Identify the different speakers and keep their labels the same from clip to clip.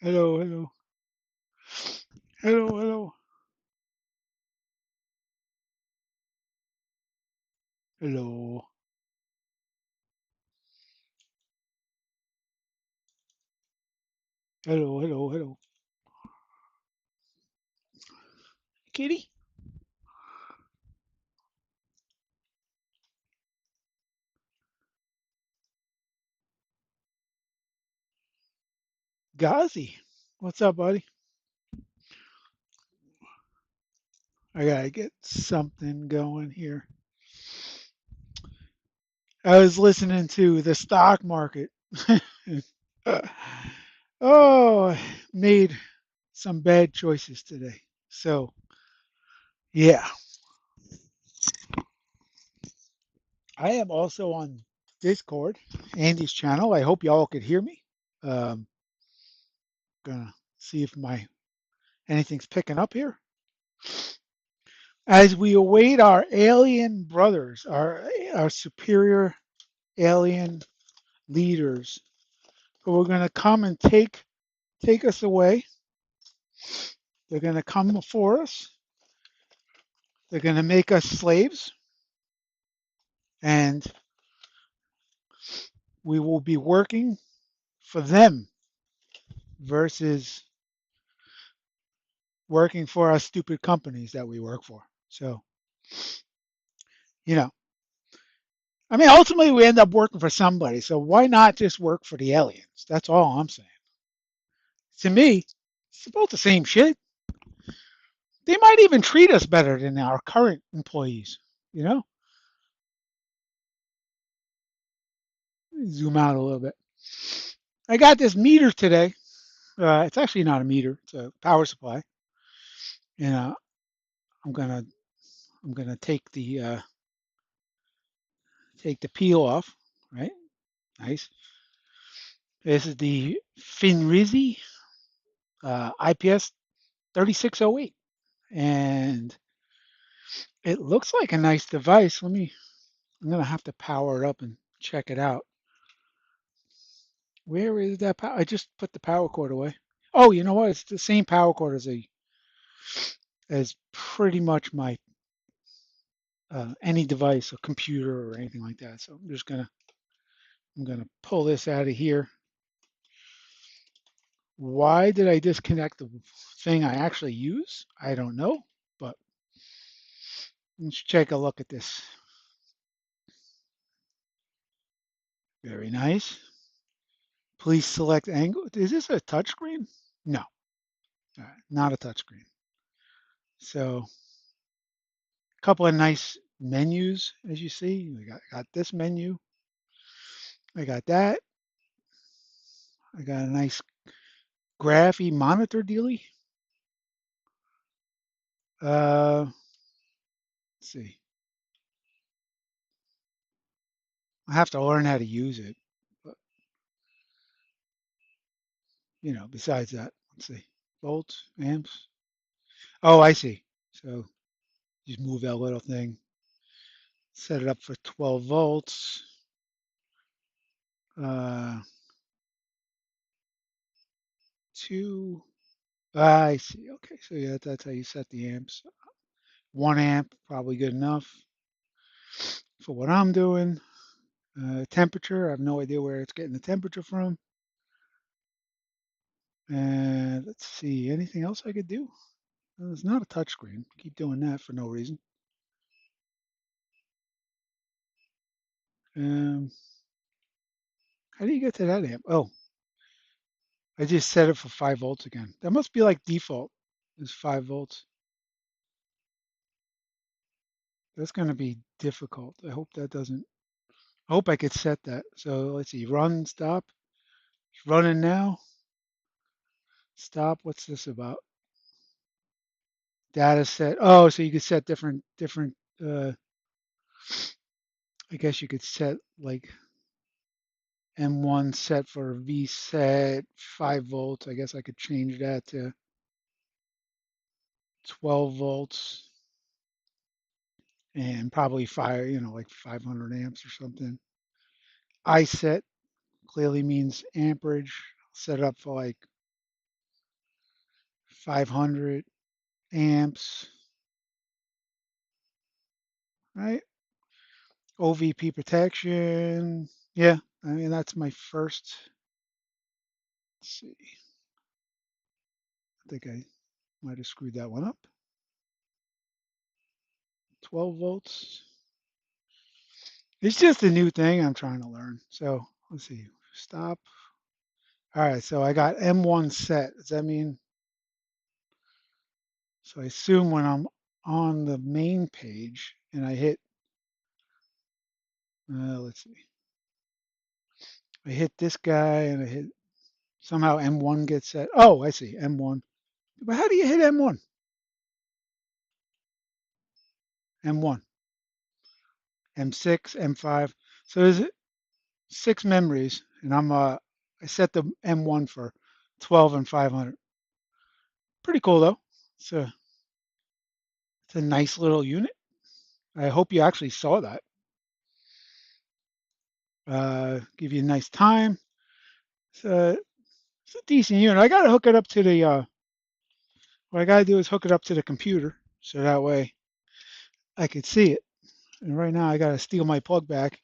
Speaker 1: Hello, hello, hello, hello, hello, hello, hello, hello. Kitty? Gazi. What's up, buddy? I gotta get something going here. I was listening to the stock market. Oh, made some bad choices today. So, yeah, I am also on Discord, Andy's channel. I hope y'all could hear me. Um, gonna see if my anything's picking up here. As we await our alien brothers, our superior alien leaders, who are going to come and take us away. They're going to come for us. They're going to make us slaves, and we will be working for them versus working for our stupid companies that we work for. So, you know, I mean, ultimately we end up working for somebody. So why not just work for the aliens? That's all I'm saying. To me, it's about the same shit. They might even treat us better than our current employees. You know, zoom out a little bit. I got this meter today. It's actually not a meter; it's a power supply. And I'm gonna I'm gonna take the peel off. Right, nice. This is the Finrizzi IPS 3608, and it looks like a nice device. I'm gonna have to power it up and check it out. Where is that power? I just put the power cord away. Oh, you know what? It's the same power cord as pretty much my any device, a computer or anything like that. So I'm gonna pull this out of here. Why did I disconnect the thing I actually use? I don't know, but let's take a look at this. Very nice. Please select angle. Is this a touchscreen? No, not a touchscreen. So a couple of nice menus, as you see. Got this menu. I got that. I got a nice graphy monitor dealy. Let's see. I have to learn how to use it. But, besides that, let's see. Volts, amps. Oh, I see. So just move that little thing, set it up for 12 volts. Uh, two. I see. Okay, so yeah, that's how you set the amps. 1 amp, probably good enough for what I'm doing. Temperature, I have no idea where it's getting the temperature from. And let's see, anything else I could do? It's not a touchscreen. Keep doing that for no reason. Um, how do you get to that amp? Oh, I just set it for 5 volts again. That must be like default is 5 volts. That's going to be difficult. I hope that doesn't. I hope I could set that. So let's see. Run, stop. It's running now. Stop. What's this about? Data set. Oh, so you could set different. Uh, I guess you could set like M1 set for V set 5 volts. I guess I could change that to 12 volts and probably fire, like 500 amps or something. I set clearly means amperage. Set it up for like 500 amps, right? OVP protection. Yeah, I mean, that's my first. Let's see. I think I might have screwed that one up. 12 volts. It's just a new thing I'm trying to learn. So let's see. Stop. All right, so I got M1 set. Does that mean? So I assume when I'm on the main page and I hit, let's see, I hit this guy and I hit, somehow M1 gets set. Oh, I see, M1. But how do you hit M1? M1, M6, M5. So there's 6 memories, and I set the M1 for 12 and 500. Pretty cool though. It's a nice little unit. I hope you actually saw that. Give you a nice time. It's a decent unit. I gotta hook it up to the. What I gotta do is hook it up to the computer, so that way I could see it. And right now I gotta steal my plug back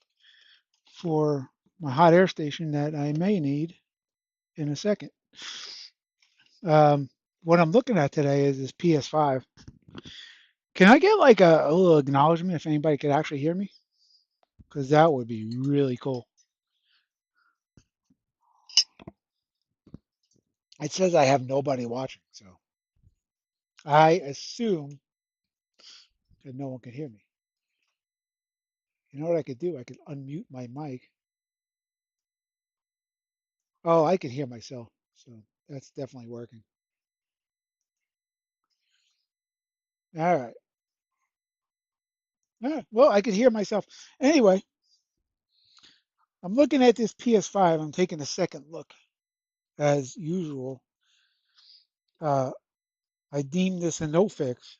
Speaker 1: for my hot air station that I may need in a second. Um, what I'm looking at today is this PS5. Can I get like a little acknowledgement if anybody could actually hear me? Because that would be really cool. It says I have nobody watching, so I assume that no one can hear me. You know what I could do? I could unmute my mic. Oh, I can hear myself, so that's definitely working. All right. Well, I could hear myself. Anyway, I'm looking at this PS5. I'm taking a second look. As usual, uh, I deemed this a no fix,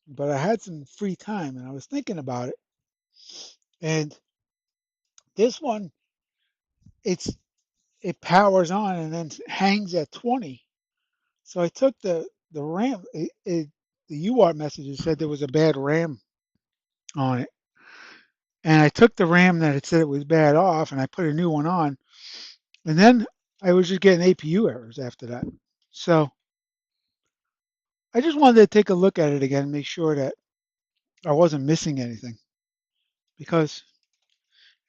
Speaker 1: but I had some free time and I was thinking about it. And this one, it's it powers on and then hangs at 20. So I took the RAM. The UART messages said there was a bad RAM on it, and I took the RAM that it said it was bad off, and I put a new one on, and then I was just getting APU errors after that. So I just wanted to take a look at it again, and make sure that I wasn't missing anything, because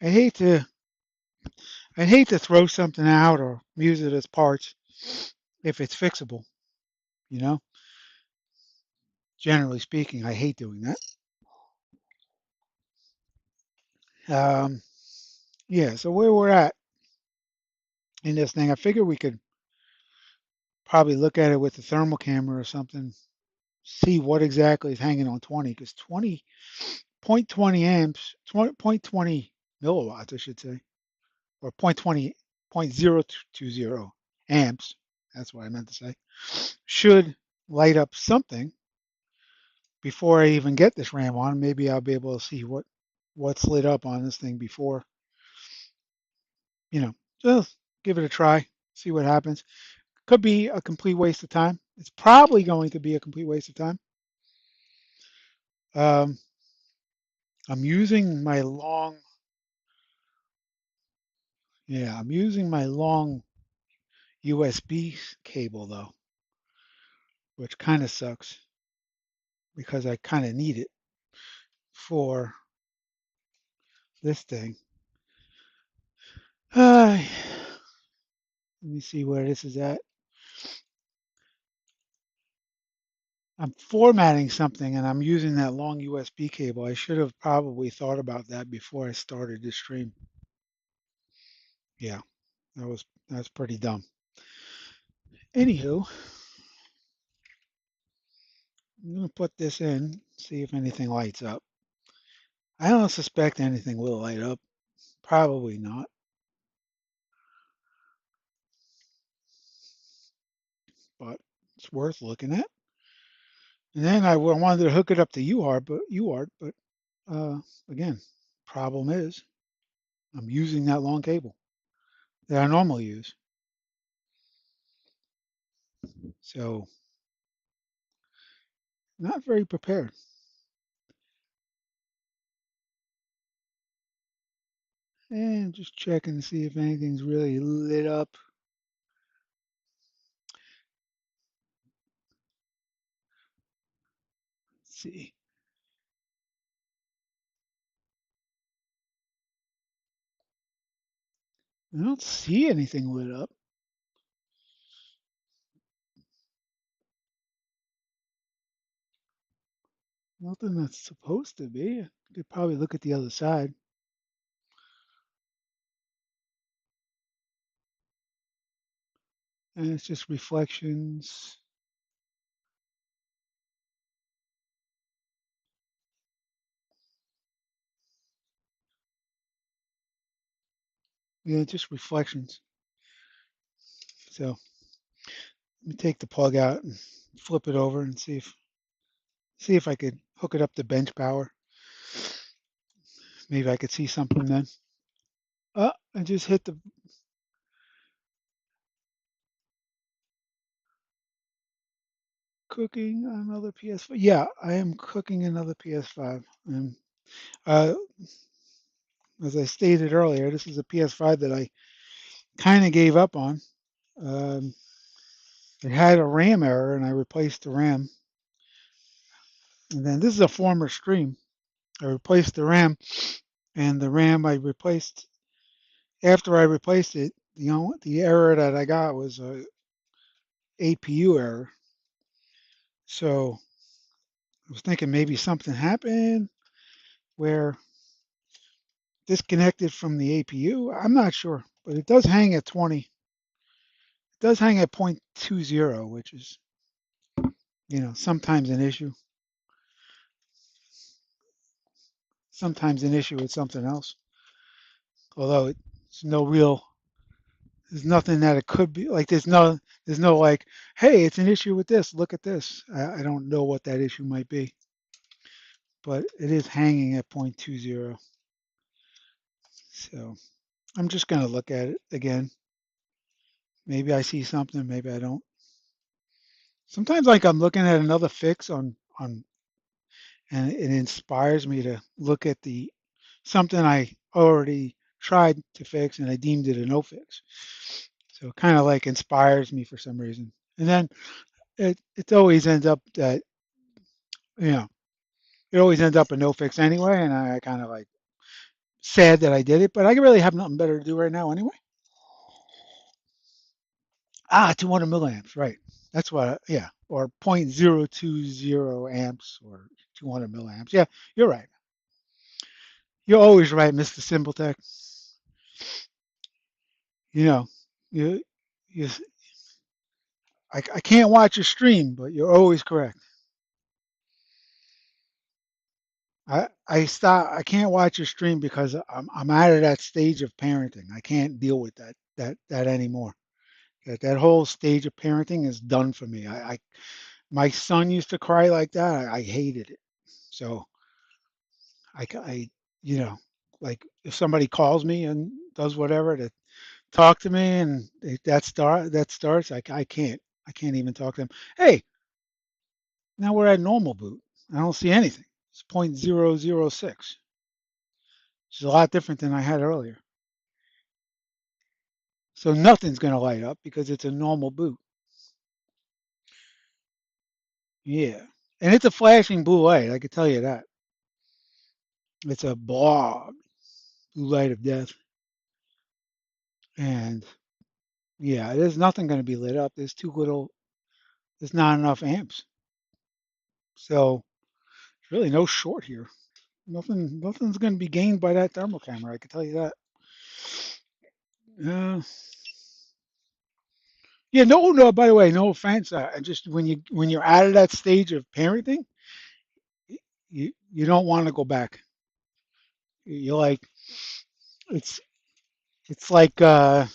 Speaker 1: I hate to I hate to throw something out or use it as parts if it's fixable. You know, generally speaking, I hate doing that. Um, yeah. So where we're at in this thing, I figure we could probably look at it with a thermal camera or something, see what exactly is hanging on 20, because 20 0.20 amps, 20, 0.20 milliwatts, I should say, or 0.20, 0.020 amps, that's what I meant to say, should light up something before I even get this RAM on. Maybe I'll be able to see what's lit up on this thing before, you know, just give it a try, see what happens. Could be a complete waste of time. It's probably going to be a complete waste of time. Um, I'm using my long, yeah, I'm using my long USB cable though, which kind of sucks because I kind of need it for this thing. Let me see where this is at. I'm formatting something and I'm using that long USB cable. I should have probably thought about that before I started this stream. Yeah, that's pretty dumb. Anywho, I'm gonna put this in, see if anything lights up. I don't suspect anything will light up. Probably not, but it's worth looking at. And then I wanted to hook it up to UART, but uh, again, problem is I'm using that long cable that I normally use. So Not very prepared. And just checking to see if anything's really lit up. Let's see. I don't see anything lit up. Nothing that's supposed to be. I could probably look at the other side. And it's just reflections. Yeah, just reflections. So let me take the plug out and flip it over and see if I could hook it up to bench power. Maybe I could see something then. I just hit the cooking another PS5. Yeah, I am cooking another PS5. And uh, as I stated earlier, this is a PS5 that I kind of gave up on. Um, it had a RAM error, and I replaced the RAM. And then this is a former stream. I replaced the RAM, and the RAM I replaced after I replaced it. The error that I got was a APU error. So I was thinking maybe something happened where disconnected from the APU. I'm not sure, but it does hang at 20. It does hang at 0.20, which is, sometimes an issue. Sometimes an issue with something else. Although it's no real, there's nothing that it could be like. There's no like, hey, it's an issue with this. Look at this. I don't know what that issue might be, but it is hanging at 0.20. So I'm just gonna look at it again. Maybe I see something. Maybe I don't. Sometimes like I'm looking at another fix on and it inspires me to look at the something I already tried to fix and I deemed it a no fix. So it kind of like inspires me for some reason. And then it always ends up that you know it always ends up a no fix anyway, and I kind of like sad that I did it, but I really have nothing better to do right now anyway. 200 milliamps, right? That's what, yeah, or 0.020 amps or 200 milliamps. Yeah, you're right. You're always right, Mr. Simpletech. You know, you, you, I can't watch your stream, but you're always correct. I can't watch your stream because I'm out of that stage of parenting. I can't deal with that anymore. That whole stage of parenting is done for me. My son used to cry like that. I hated it. So I you know like if somebody calls me and does whatever to talk to me and that starts I can't even talk to them. Hey, now we're at normal boot. I don't see anything. It's 0.006, which is a lot different than I had earlier. So nothing's going to light up because it's a normal boot. Yeah. And it's a flashing blue light, I can tell you that. It's a blob, blue light of death. And yeah, there's nothing going to be lit up. There's not enough amps. So there's really no short here. Nothing's going to be gained by that thermal camera, I can tell you that. Uh, yeah, no, by the way, no offense. Just when you're out of that stage of parenting, you don't want to go back. You're like, it's it's like what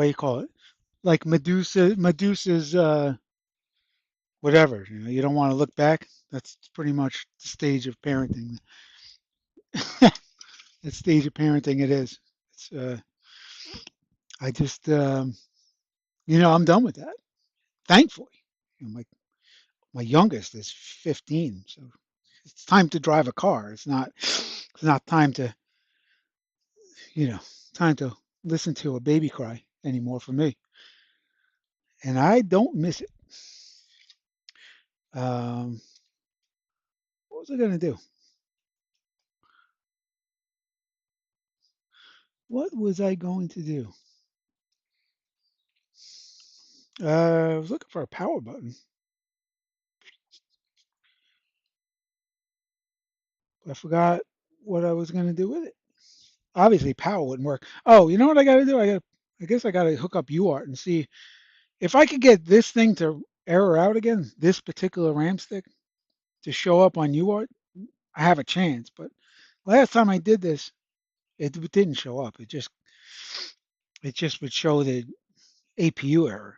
Speaker 1: do you call it? Like Medusa's whatever. You don't want to look back. That's pretty much the stage of parenting. That stage of parenting it is. It's I just I'm done with that. Thankfully, my My youngest is 15, so it's time to drive a car. It's not time to, you know, time to listen to a baby cry anymore for me. And I don't miss it. Um, what was I going to do? What was I going to do? I was looking for a power button. I forgot what I was going to do with it. Obviously, power wouldn't work. Oh, you know what I got to do? I guess I got to hook up UART and see if I could get this thing to error out again. This particular RAM stick to show up on UART. I have a chance. But last time I did this, it didn't show up. It just would show the APU error.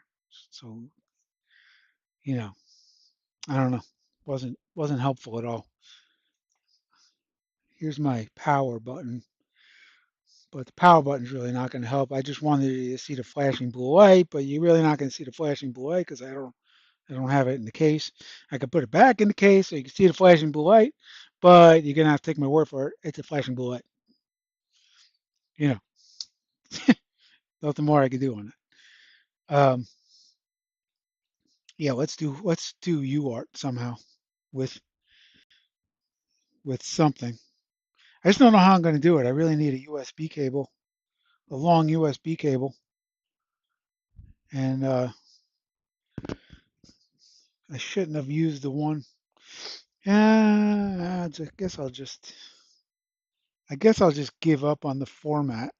Speaker 1: So you know, I don't know. Wasn't helpful at all. Here's my power button. But the power button's really not going to help. I just wanted you to see the flashing blue light, but you're really not going to see the flashing blue light because I don't have it in the case. I could put it back in the case so you can see the flashing blue light, but you're gonna have to take my word for it. It's a flashing blue light. You know, nothing more I can do on it. Yeah, let's do UART somehow with with something. I just don't know how I'm going to do it. I really need a USB cable, a long USB cable, and I shouldn't have used the one. Yeah, I guess I'll just give up on the format.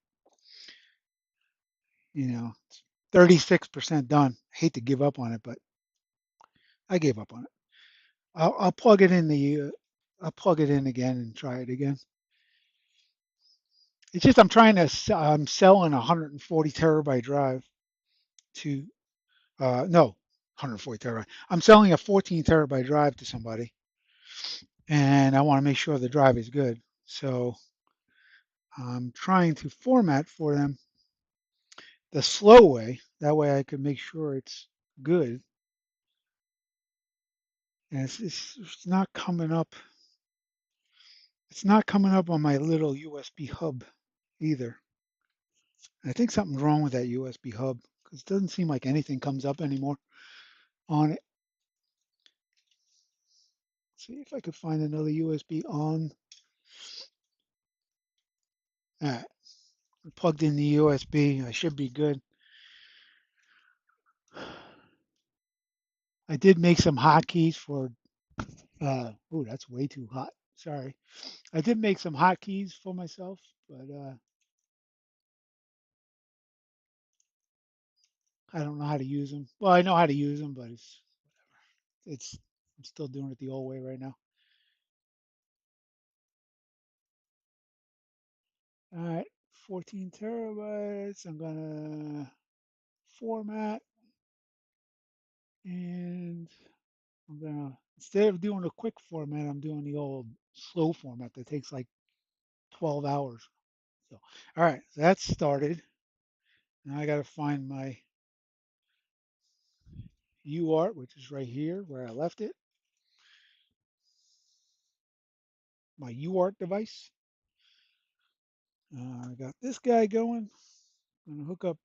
Speaker 1: You know, 36% done. I hate to give up on it, but I gave up on it. I'll plug it in I'll plug it in again and try it again. It's just I'm selling a 140 terabyte drive to no 140 terabyte. I'm selling a 14 terabyte drive to somebody, and I want to make sure the drive is good. So I'm trying to format for them the slow way. That way I can make sure it's good. And it's not coming up. It's not coming up on my little USB hub either. I think something's wrong with that USB hub because it doesn't seem like anything comes up anymore on it. See if I could find another USB on. All right, I plugged in the USB. I should be good. I did make some hotkeys for. Oh, that's way too hot. Sorry. I did make some hotkeys for myself, but I don't know how to use them. Well, I know how to use them, but it's I'm still doing it the old way right now. All right, 14 terabytes. I'm gonna format and I'm gonna instead of doing a quick format, I'm doing the old slow format that takes like 12 hours. So, all right, so that's started. Now I got to find my UART, which is right here where I left it. My UART device. I got this guy going. I'm gonna hook up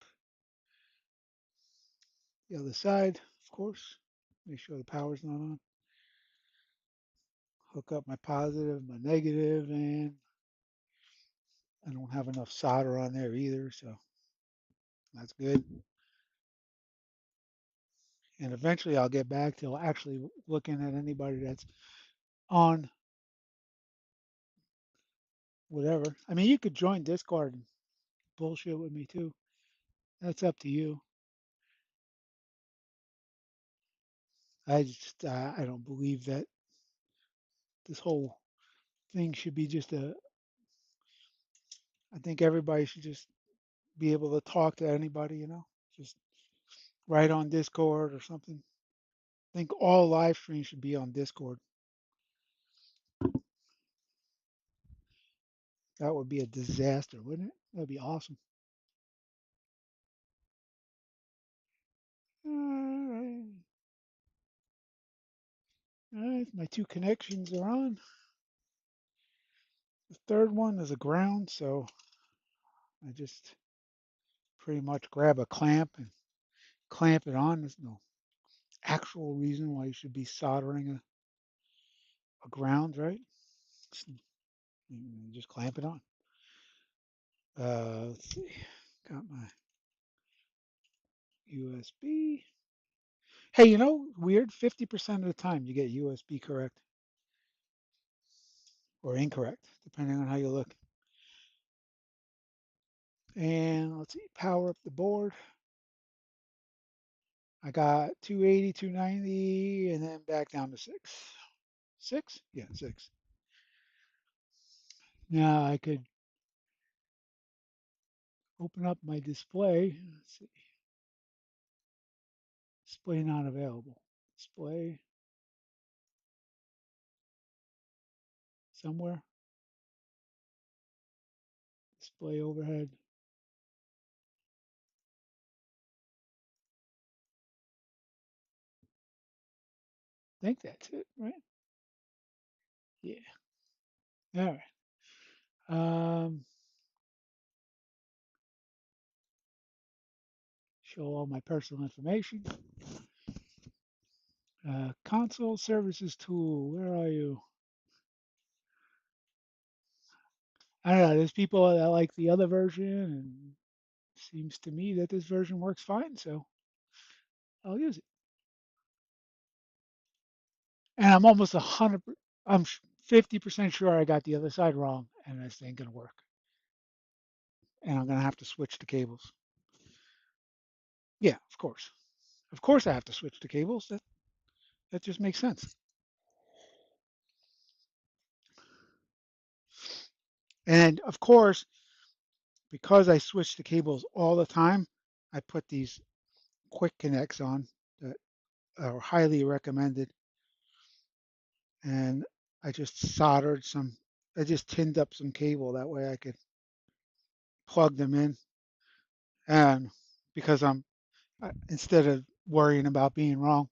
Speaker 1: the other side, of course. Make sure the power's not on. Hook up my positive, my negative, and I don't have enough solder on there either, so that's good. And eventually I'll get back to actually looking at anybody that's on whatever. I mean, you could join Discord and bullshit with me too. That's up to you. I don't believe that this whole thing should be just a. I think everybody should just be able to talk to anybody, just write on Discord or something. I think all live streams should be on Discord. That would be a disaster, wouldn't it? That'd be awesome. All right. All right, my two connections are on. The third one is a ground, so I just pretty much grab a clamp and clamp it on. There's no actual reason why you should be soldering a ground, right? You just clamp it on. Let's see. Got my USB. Hey, you know, weird. 50% of the time you get USB correct or incorrect, depending on how you look. And let's see, power up the board. I got 280, 290, and then back down to 6. 6? Yeah, 6. Now I could open up my display. Let's see. Display not available. Display somewhere. Display overhead. I think that's it, right? Yeah. All right. Show all my personal information. Console services tool. Where are you? I don't know. There's people that like the other version, and it seems to me that this version works fine, so I'll use it. And I'm almost 100. I'm 50% sure I got the other side wrong, and this ain't gonna work. And I'm gonna have to switch the cables. Yeah, of course. Of course, I have to switch the cables. That just makes sense. And of course, because I switch the cables all the time, I put these quick connects on that are highly recommended. And I just soldered some, I just tinned up some cable that way I could plug them in. And because instead of worrying about being wrong,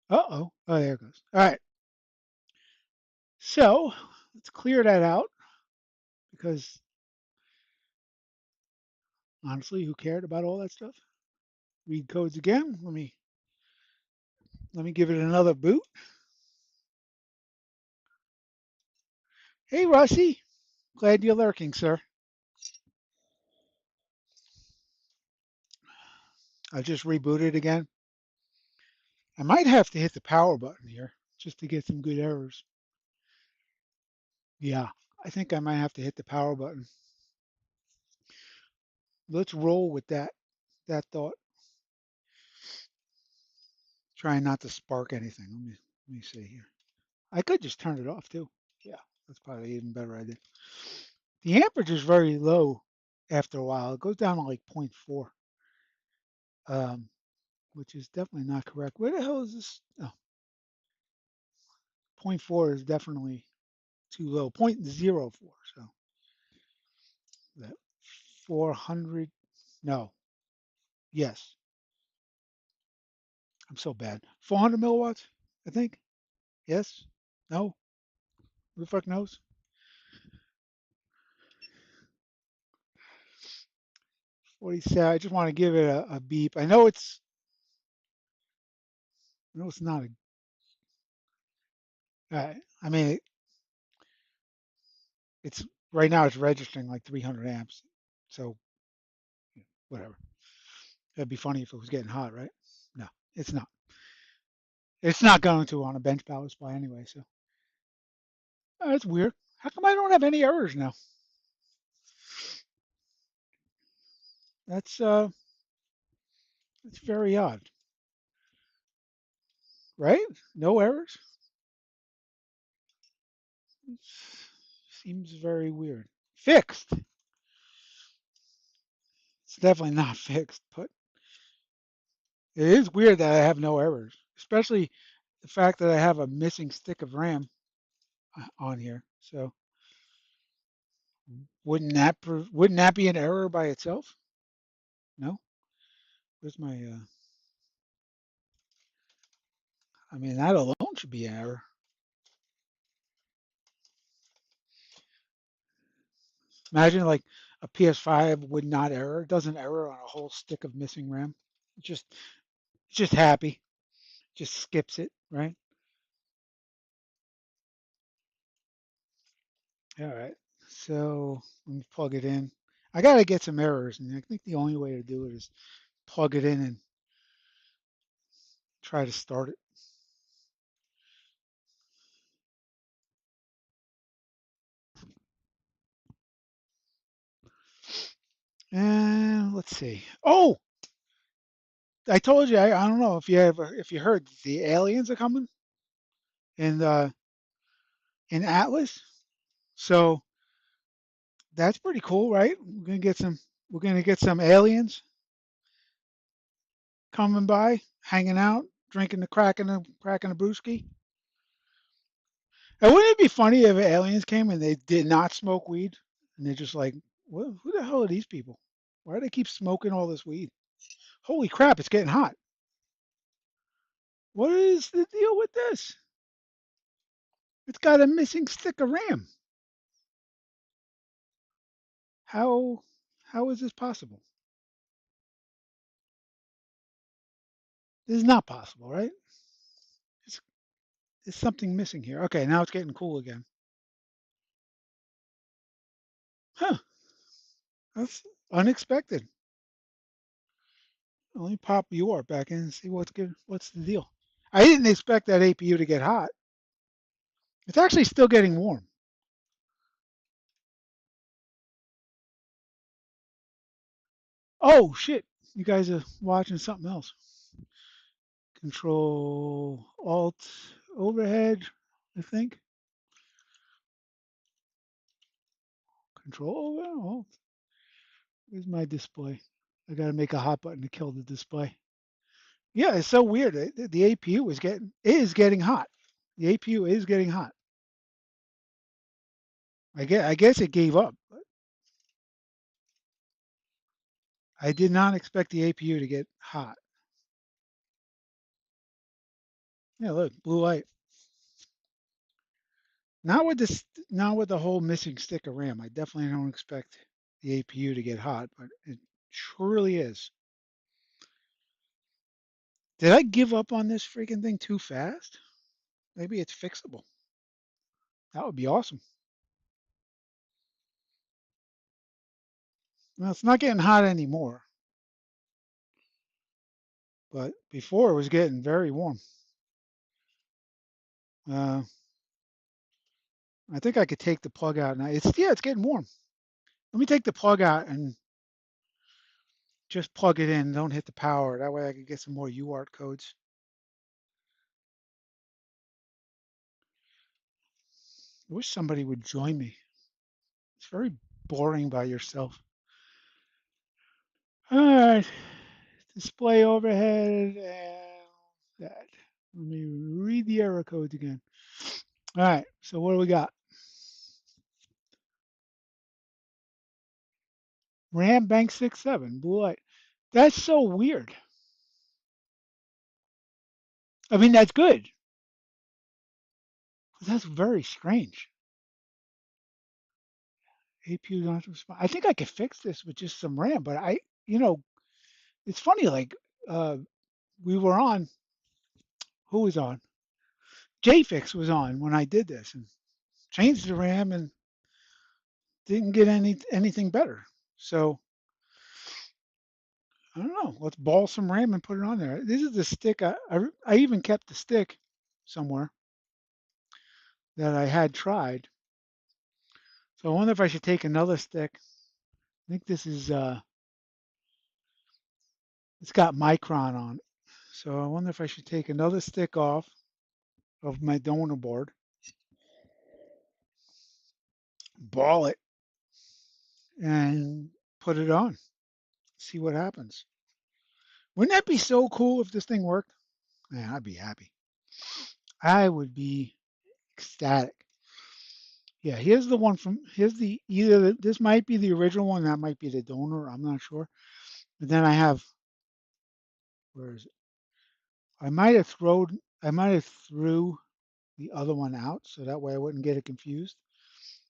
Speaker 1: oh, there it goes. All right. So let's clear that out because honestly, who cared about all that stuff? Read codes again. Let me give it another boot. Hey, Russie. Glad you're lurking, sir. I just rebooted again. I might have to hit the power button here just to get some good errors. Yeah, I think I might have to hit the power button. Let's roll with that thought. Trying not to spark anything. Let me see here. I could just turn it off too. Yeah, that's probably an even better idea. The amperage is very low after a while. It goes down to like zero point 0.4, which is definitely not correct. Where the hell is this? Oh, zero point 0.4 is definitely too low. 0.04. So that 400. No. Yes. I'm so bad. 400 milliwatts, I think. Yes. No. Who the fuck knows? 47. I just want to give it a beep. I know it's not I mean, it's right now it's registering like 300 amps. So whatever. It'd be funny if it was getting hot, right? No, it's not. It's not going to on a bench power supply anyway. So that's weird. How come I don't have any errors now? That's uh, that's very odd, right? No errors. It seems very weird. Fixed. It's definitely not fixed, but it is weird that I have no errors, especially the fact that I have a missing stick of RAM on here. So wouldn't that be an error by itself? No. Where's my I mean, that alone should be an error. Imagine like a PS5 would not error. It doesn't error on a whole stick of missing RAM. It's just happy. Just skips it, right? All right. So let me plug it in. I gotta get some errors, and I think the only way to do it is plug it in and try to start it. And let's see. Oh, I told you. I don't know if you heard the aliens are coming in in Atlas. So that's pretty cool, right? We're gonna get some aliens coming by, hanging out, drinking the cracking the brewski. And wouldn't it be funny if aliens came and they did not smoke weed and they're just like, what, who the hell are these people? Why do they keep smoking all this weed? Holy crap, it's getting hot. What is the deal with this? It's got a missing stick of RAM. How how is this possible? This is not possible, right? It's, there's something missing here. Okay, now it's getting cool again. Huh, that's unexpected. Let me pop UART back in and see what's good. What's the deal? I didn't expect that APU to get hot. It's actually still getting warm. Oh shit! You guys are watching something else. Control Alt overhead, I think. Control over Alt. Where's my display? I gotta make a hot button to kill the display. Yeah, it's so weird. The APU is getting hot. The APU is getting hot. I guess it gave up. But I did not expect the APU to get hot. Yeah, look, blue light. Not with this, not with the whole missing stick of RAM. I definitely don't expect the APU to get hot, but it surely is. Did I give up on this freaking thing too fast? Maybe it's fixable. That would be awesome. Well, it's not getting hot anymore, but before it was getting very warm. Uh, I think I could take the plug out now. It's getting warm. Let me take the plug out and just plug it in. Don't hit the power. That way I could get some more UART codes. I wish somebody would join me. It's very boring by yourself. All right, display overhead and that. Let me read the error codes again. All right, so what do we got? RAM bank 6.7, blue light. That's so weird. I mean, that's good. That's very strange. APU not respond. I think I could fix this with just some RAM, but you know, it's funny. Like, uh, we were on. Who was on? JFix was on when I did this and changed the RAM and didn't get anything better. So I don't know. Let's ball some RAM and put it on there. This is the stick. I even kept the stick somewhere that I had tried. So I wonder if I should take another stick. I think this is it's got Micron on it. So I wonder if I should take another stick off of my donor board, ball it, and put it on. See what happens. Wouldn't that be so cool if this thing worked? Man, I'd be happy. I would be ecstatic. Yeah, here's the one from here's the either this might be the original one, that might be the donor. I'm not sure. But then I have where is it? I might have thrown I might have threw the other one out so that way I wouldn't get it confused.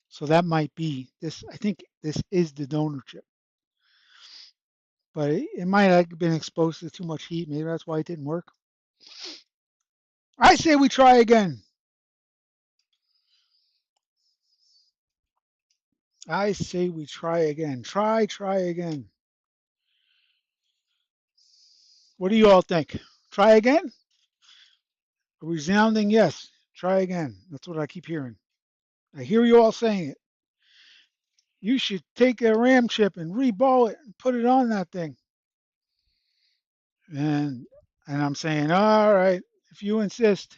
Speaker 1: So that might be this. I think this is the donor chip, but it might have been exposed to too much heat. Maybe that's why it didn't work. I say we try again. I say we try again. Try again. What do you all think? Try again? A resounding yes. Try again. That's what I keep hearing. I hear you all saying it. You should take a RAM chip and reball it and put it on that thing. And I'm saying, all right, if you insist,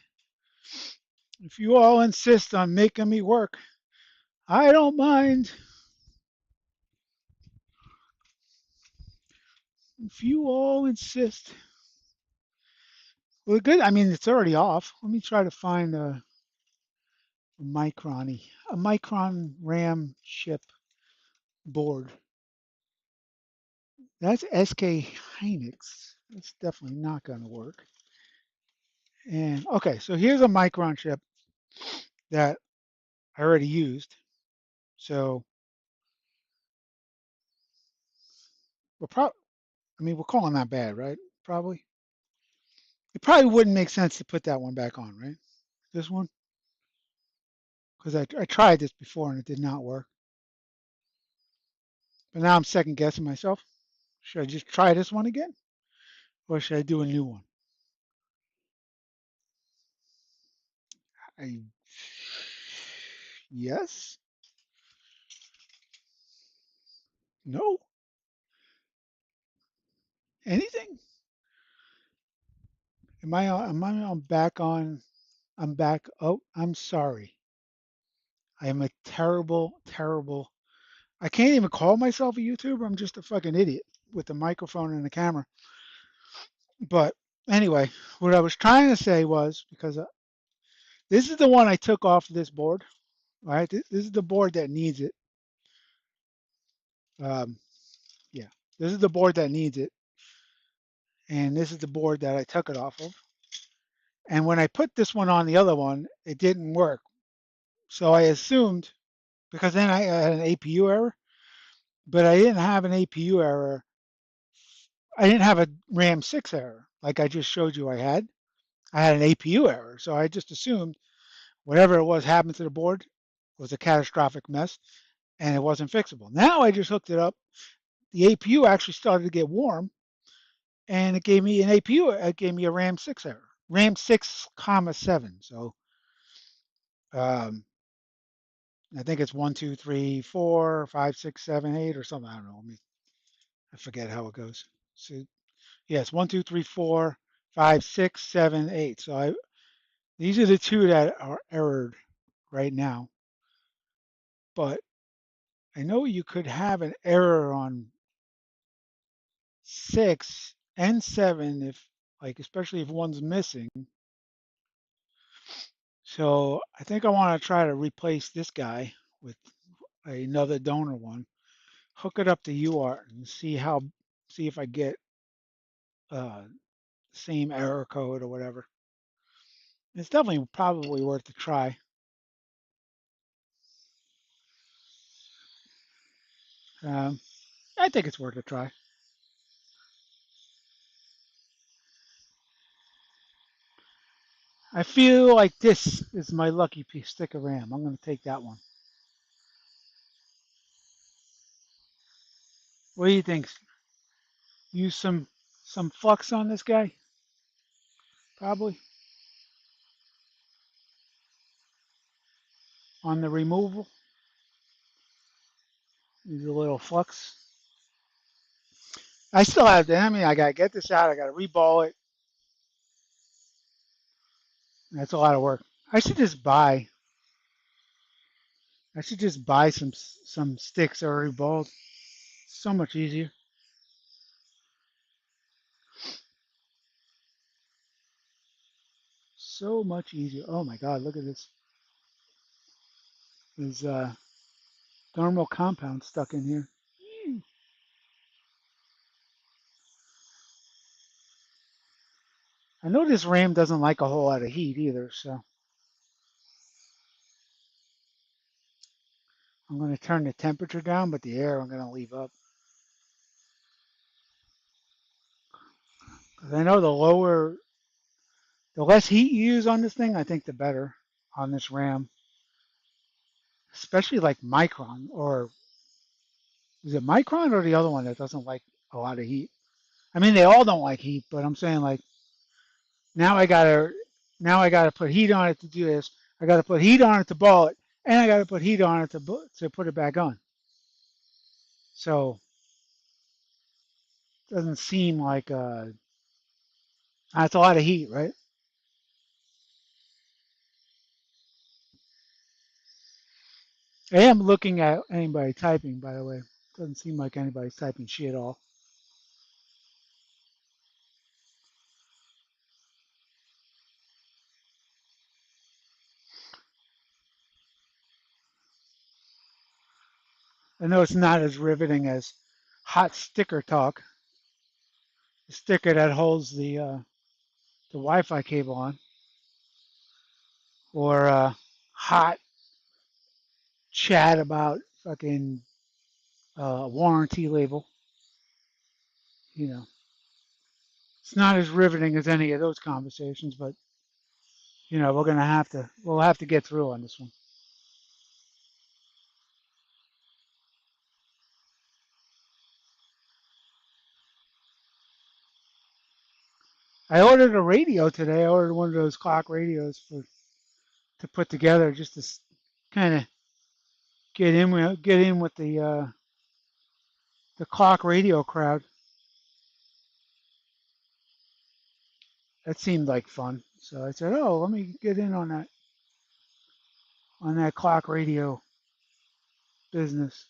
Speaker 1: if you all insist on making me work, I don't mind. If you all insist. Well, good. I mean, it's already off. Let me try to find a micron RAM chip board. That's SK Hynix. That's definitely not going to work. And okay, so here's a micron chip that I already used. So we're probably, I mean, we're calling that bad, right? Probably. It probably wouldn't make sense to put that one back on, right? This one, because I tried this before and it did not work. But now I'm second guessing myself. Should I just try this one again, or should I do a new one? I yes, no, anything? Am I on? Am I on back on? I'm back. Oh, I'm sorry. I am a terrible, terrible. I can't even call myself a YouTuber. I'm just a fucking idiot with a microphone and a camera. But anyway, what I was trying to say was because this is the one I took off this board. Right, this is the board that needs it. Um, yeah, this is the board that needs it, and this is the board that I took it off of. And when I put this one on the other one, it didn't work. So I assumed because then I had an APU error, but I didn't have an APU error. I didn't have a RAM 6 error like I just showed you I had. I had an APU error. So I just assumed whatever it was happened to the board was a catastrophic mess and it wasn't fixable. Now I just hooked it up. The APU actually started to get warm and it gave me an APU. It gave me a RAM 6 error, RAM 6, comma 7. So um, I think it's 1, 2, 3, 4, 5, 6, 7, 8 or something. I don't know. I forget how it goes. So yes, 1, 2, 3, 4, 5, 6, 7, 8. So these are the two that are errored right now. But I know you could have an error on 6 and 7 if, like, especially if one's missing. So I think I want to try to replace this guy with another donor one. Hook it up to UART and see if I get uh, same error code or whatever. It's definitely probably worth a try. Um, I think it's worth a try. I feel like this is my lucky piece stick of RAM. I'm going to take that one. What do you think? Use some flux on this guy? Probably on the removal. Use a little flux. I still have to. I mean, I got to get this out. I got to reball it. That's a lot of work. I should just buy. I should just buy some sticks already balled. So much easier. So much easier. Oh my God! Look at this. There's thermal compound stuck in here. I know this RAM doesn't like a whole lot of heat either, so I'm going to turn the temperature down, but the air I'm going to leave up. 'Cause I know the less heat you use on this thing, I think the better on this RAM, especially like Micron, or is it Micron or the other one that doesn't like a lot of heat? I mean, they all don't like heat, but I'm saying like now I gotta now I gotta put heat on it to do this. I gotta put heat on it to ball it, and I gotta put heat on it to put it back on. So it doesn't seem like that's a lot of heat, right? I am looking at anybody typing, by the way. Doesn't seem like anybody's typing shit at all. I know it's not as riveting as hot sticker talk, the sticker that holds the Wi-Fi cable on, or hot chat about fucking warranty label. You know, it's not as riveting as any of those conversations, but we'll have to get through on this one. I ordered a radio today. I ordered one of those clock radios to put together just to kind of get in with the clock radio crowd. That seemed like fun. So I said, "Oh, let me get in on that clock radio business."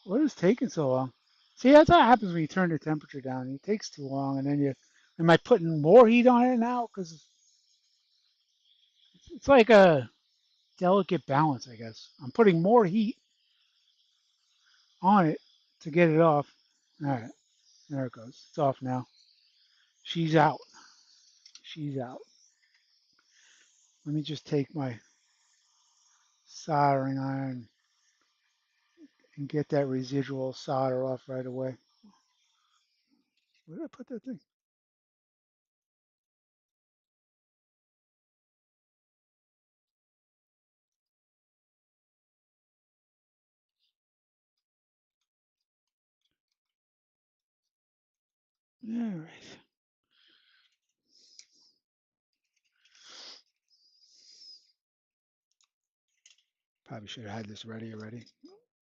Speaker 1: What is taking so long? See, that's what happens when you turn the temperature down. It takes too long, and then am I putting more heat on it now? Because it's like a delicate balance, I guess. I'm putting more heat on it to get it off. All right, there it goes. It's off now. She's out. She's out. Let me just take my soldering iron and get that residual solder off right away. Where did I put that thing? All right. Probably should have had this ready already.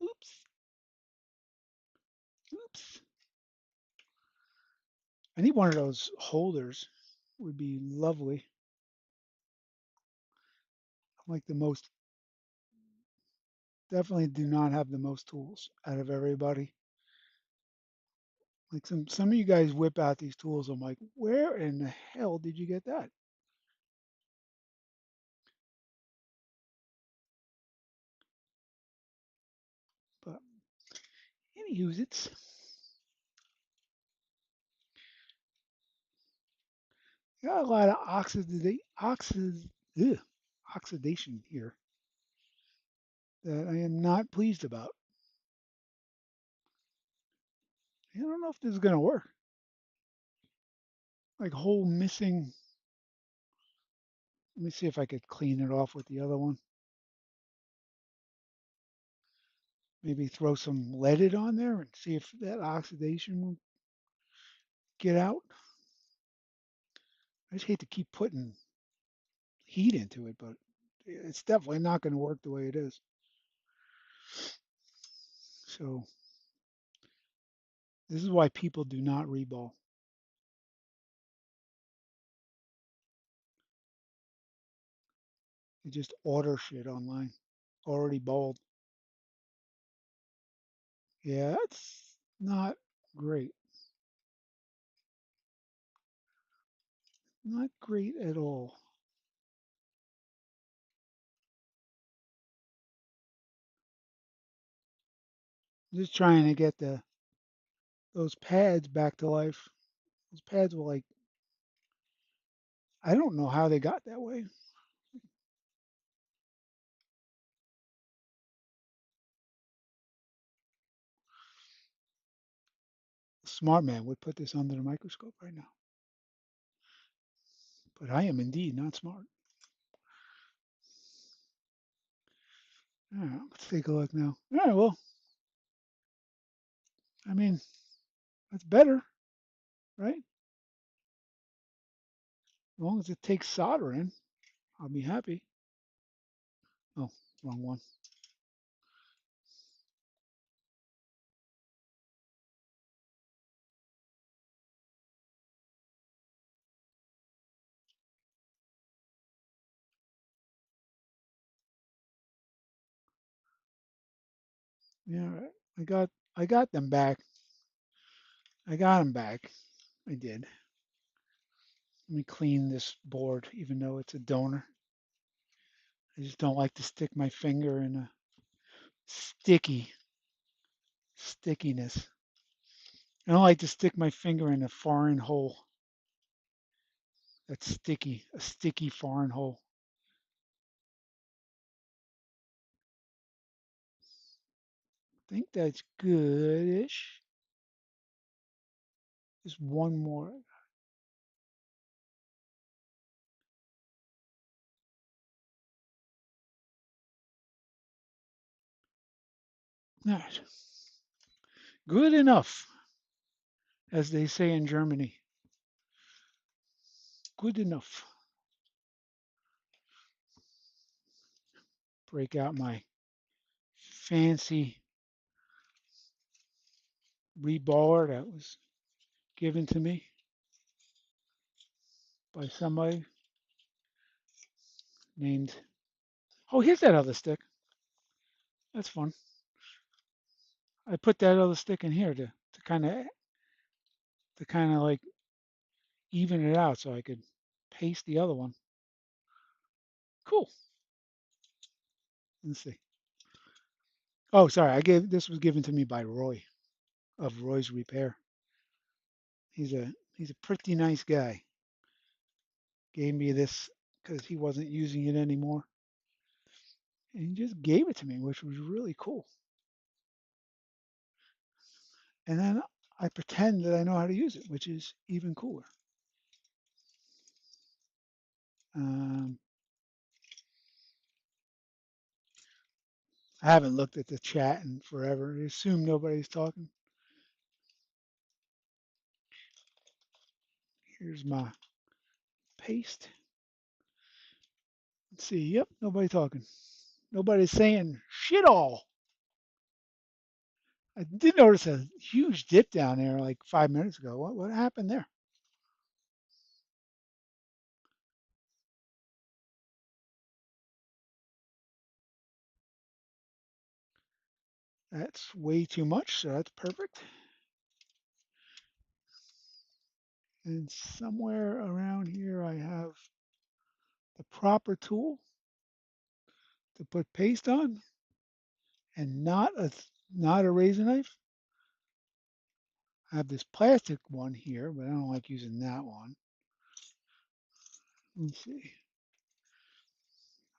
Speaker 1: Oops. Oops. I need one of those holders. Would be lovely. I'm like the most, definitely do not have the most tools out of everybody. Like some of you guys whip out these tools. I'm like, where in the hell did you get that? But anywho, it's got a lot of oxidation here that I am not pleased about. I don't know if this is gonna work. Like whole missing. Let me see if I could clean it off with the other one. Maybe throw some leaded on there and see if that oxidation will get out. I just hate to keep putting heat into it, but it's definitely not going to work the way it is. So this is why people do not reball. They just order shit online, already balled. Yeah, that's not great. Not great at all. I'm just trying to get those pads back to life. Those pads were like I don't know how they got that way. A smart man would put this under the microscope right now. But I am indeed not smart. All right, let's take a look now. All right, well, I mean, that's better, right? As long as it takes soldering, I'll be happy. Oh, wrong one. Yeah, right. I got them back. I got them back. I did. Let me clean this board, even though it's a donor. I just don't like to stick my finger in a stickiness. I don't like to stick my finger in a foreign hole that's sticky, a sticky foreign hole. I think that's goodish. Just one more. All right. Good enough, as they say in Germany. Good enough. Break out my fancy rebar that was given to me by somebody named. Oh, here's that other stick. That's fun. I put that other stick in here to kind of like even it out so I could paste the other one. Cool. Let's see. Oh, sorry. I gave this was given to me by Roy of Roy's Repair. He's a pretty nice guy. Gave me this because he wasn't using it anymore, and he just gave it to me, which was really cool. And then I pretend that I know how to use it, which is even cooler. Um, I haven't looked at the chat in forever. I assume nobody's talking. Here's my paste. Let's see. Yep, nobody talking. Nobody's saying shit all. I did notice a huge dip down there like 5 minutes ago. What happened there? That's way too much, so that's perfect. And somewhere around here I have the proper tool to put paste on and not a razor knife. I have this plastic one here, but I don't like using that one. Let's see.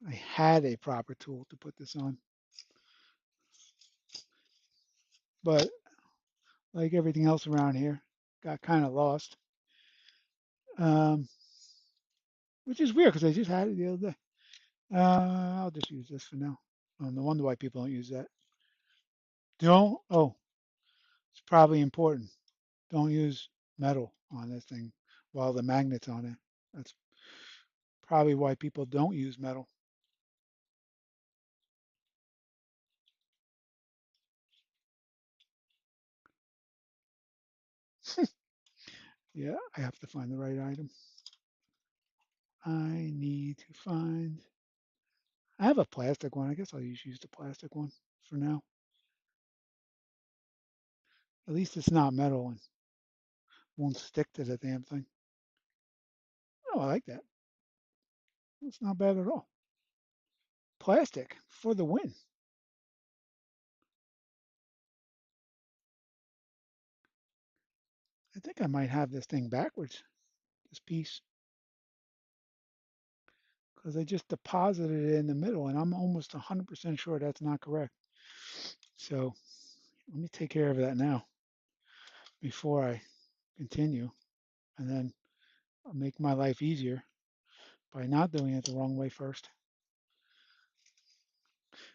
Speaker 1: I had a proper tool to put this on, but like everything else around here, got kind of lost. Um, which is weird because I just had it the other day. I'll just use this for now. Oh, no wonder why people don't use that. Don't. Oh, it's probably important. Don't use metal on this thing while the magnet's on it. That's probably why people don't use metal. Yeah, I have to find the right item. I need to find. I have a plastic one. I guess I'll use the plastic one for now. At least it's not metal and won't stick to the damn thing. Oh, I like that. It's not bad at all. Plastic for the win. I think I might have this thing backwards. This piece. because I just deposited it in the middle, and I'm almost 100% sure that's not correct. So let me take care of that now before I continue, and then I'll make my life easier by not doing it the wrong way first.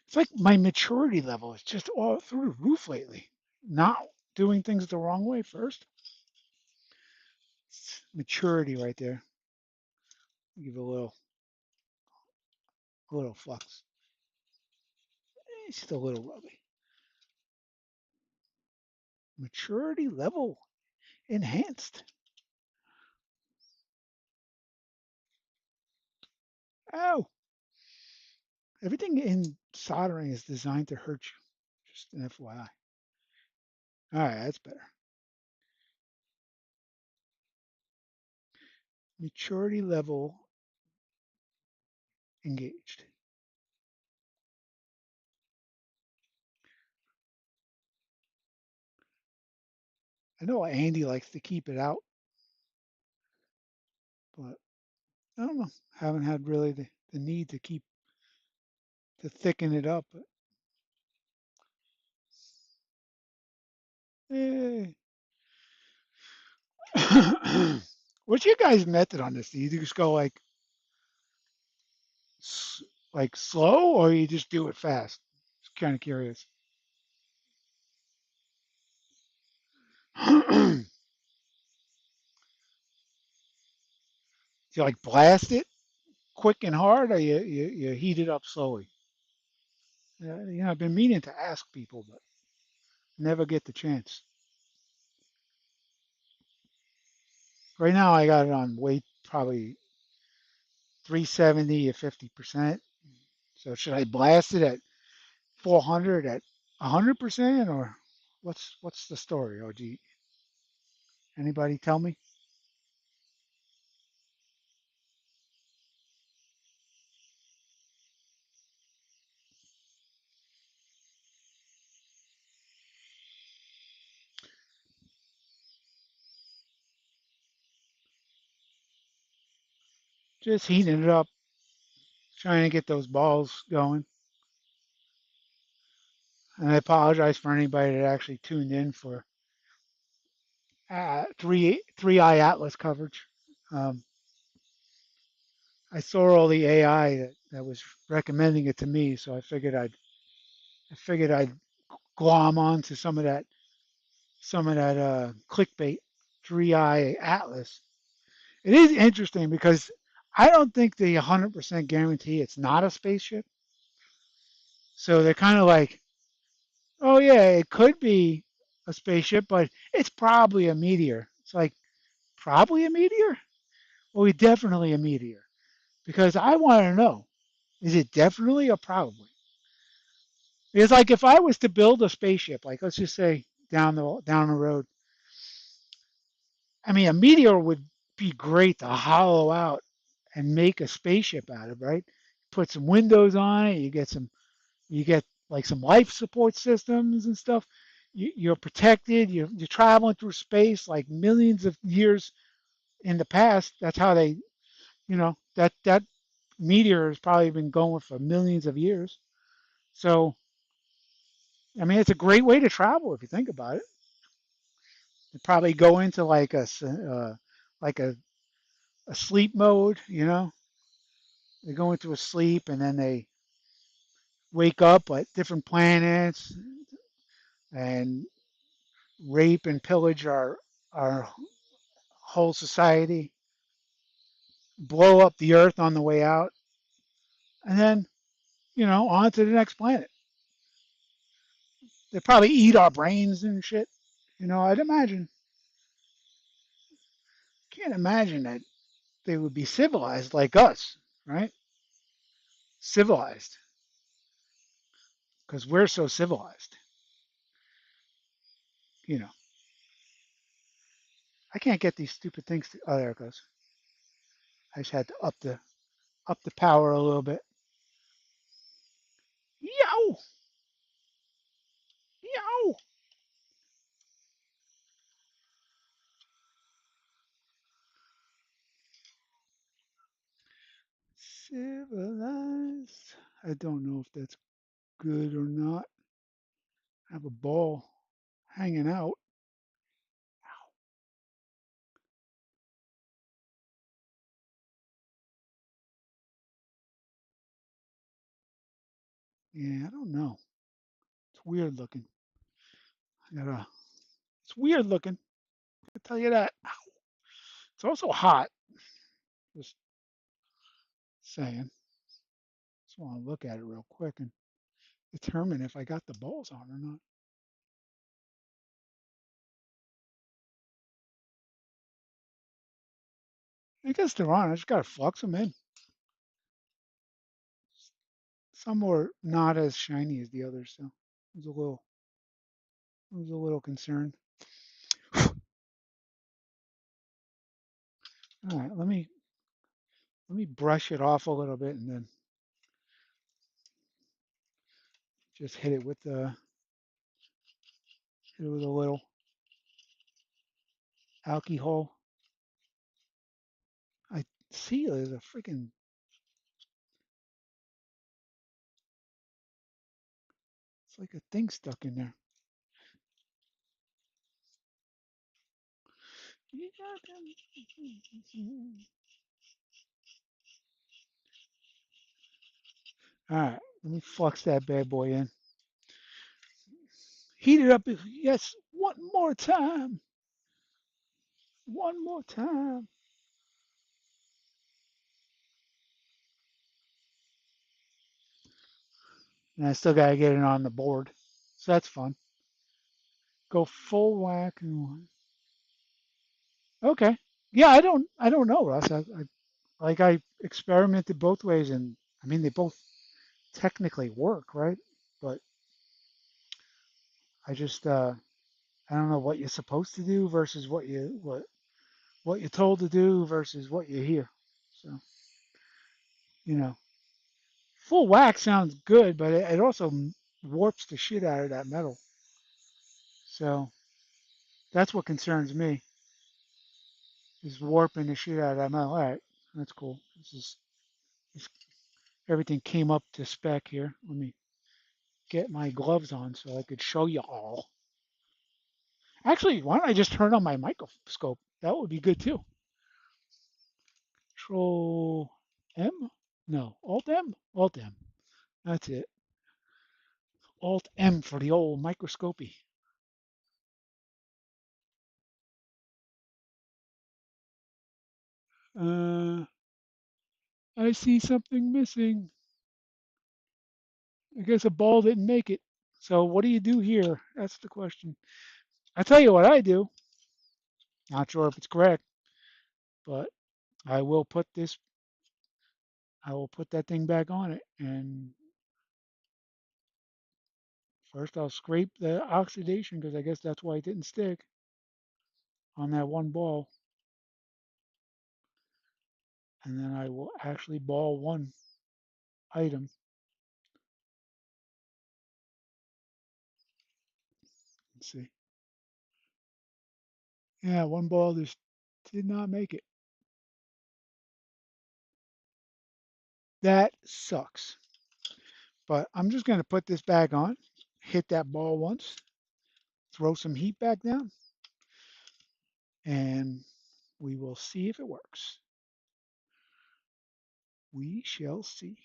Speaker 1: It's like my maturity level is just all through the roof lately. Not doing things the wrong way first. It's maturity right there. Give it a little flux. It's just a little rubby. Maturity level enhanced. Ow! Everything in soldering is designed to hurt you. Just an FYI. All right, that's better. Maturity level engaged. I know Andy likes to keep it out, but I don't know. Haven't had really the need to thicken it up. But eh. What's your guys' method on this? Do you just go like slow, or you just do it fast? Just kind of curious. You like blast it quick and hard, or you heat it up slowly? I've been meaning to ask people, but never get the chance. Right now, I got it on weight probably 370 or 50%. So should I blast it at 400 at 100%, or what's the story? OG, anybody tell me? Just heating it up, trying to get those balls going. And I apologize for anybody that actually tuned in for three eye atlas coverage. Um, I saw all the AI that was recommending it to me, so I figured I'd glom on to some of that clickbait 3i atlas. It is interesting because I don't think they 100% guarantee it's not a spaceship. So they're kind of like, oh yeah, it could be a spaceship, but it's probably a meteor. It's like, probably a meteor? Well, definitely a meteor. Because I want to know, is it definitely or probably? It's like if I was to build a spaceship, like let's just say down the road, I mean, a meteor would be great to hollow out and make a spaceship out of, right? Put some windows on it, you get like some life support systems and stuff. You're protected. You're traveling through space like millions of years in the past. That's how that meteor has probably been going for millions of years. So I mean, it's a great way to travel if you think about it. You probably go into like a sleep mode. They go into a sleep and then they wake up at different planets and rape and pillage our whole society, blow up the Earth on the way out, and then on to the next planet. They probably eat our brains and shit. I'd imagine. Can't imagine that they would be civilized like us, right? Civilized, because we're so civilized. You know, I can't get these stupid things to. Oh, there it goes. I just had to up the power a little bit. Yow, yow. Civilized. I don't know if that's good or not. I have a ball hanging out. Yeah, I don't know. It's weird looking. I gotta. It's weird looking. I tell you that. It's also hot. Just saying. Just want to look at it real quick and determine if I got the balls on or not. I guess they're on. I just gotta flux them in. Some were not as shiny as the others, so I was a little concerned. All right, let me brush it off a little bit and then just hit it with a little alcohol. I see there's a freaking it's like a thing stuck in there. All right, let me flux that bad boy in. Heat it up. Yes, one more time. One more time. And I still gotta get it on the board, so that's fun. Go full whack. Okay. Yeah, I don't know, Russ. I experimented both ways, and I mean they both technically work, right? But I just I don't know what you're supposed to do versus what you're told to do versus what you hear. So you know, full whack sounds good, but it also warps the shit out of that metal. So that's what concerns me is warping the shit out of that metal. All right, that's cool. This, everything came up to spec here. Let me get my gloves on so I could show you all. Actually, why don't I just turn on my microscope? That would be good too. Control M? No, Alt M? Alt M. That's it. Alt M for the old microscopy. Uh, I see something missing. I guess a ball didn't make it. So what do you do here? That's the question. I tell you what I do. Not sure if it's correct, but I will put this. I will put that thing back on it, and first I'll scrape the oxidation because I guess that's why it didn't stick on that one ball, and then I will actually ball one item. Let's see. Yeah, one ball just did not make it. That sucks. But I'm just going to put this back on, hit that ball once, throw some heat back down, and we will see if it works. We shall see.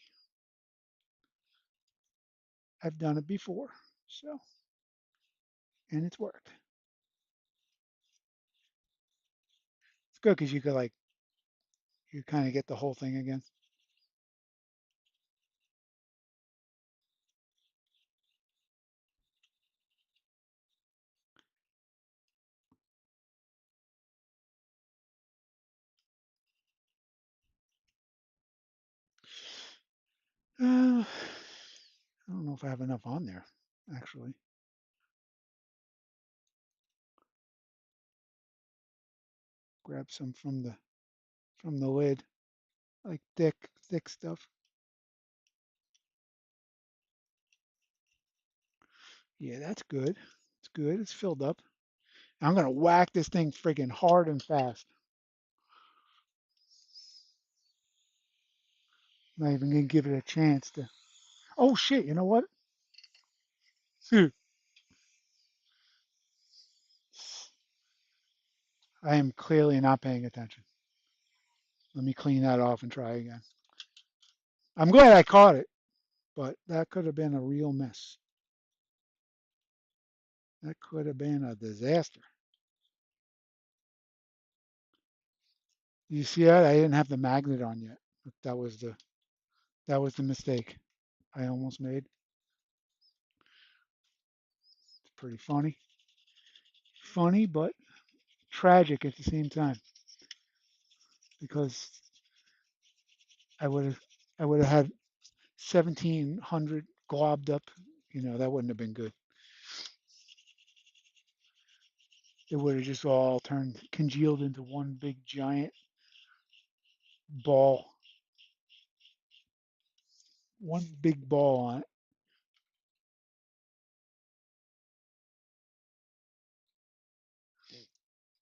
Speaker 1: I've done it before, so, and it's worked. It's good because you could like, you kind of get the whole thing again. I don't know if I have enough on there, actually. Grab some from the lid, like thick stuff. Yeah, that's good. It's good. It's filled up. I'm gonna whack this thing friggin' hard and fast. Not even gonna give it a chance to. Oh shit! You know what? I am clearly not paying attention. Let me clean that off and try again. I'm glad I caught it, but that could have been a real mess. That could have been a disaster. You see that? I didn't have the magnet on yet. That was the that was the mistake I almost made. It's pretty funny. Funny, but tragic at the same time because I would have I would have had 1,700 globbed up. That wouldn't have been good. It would have just all turned congealed into one big giant ball, one big ball on it.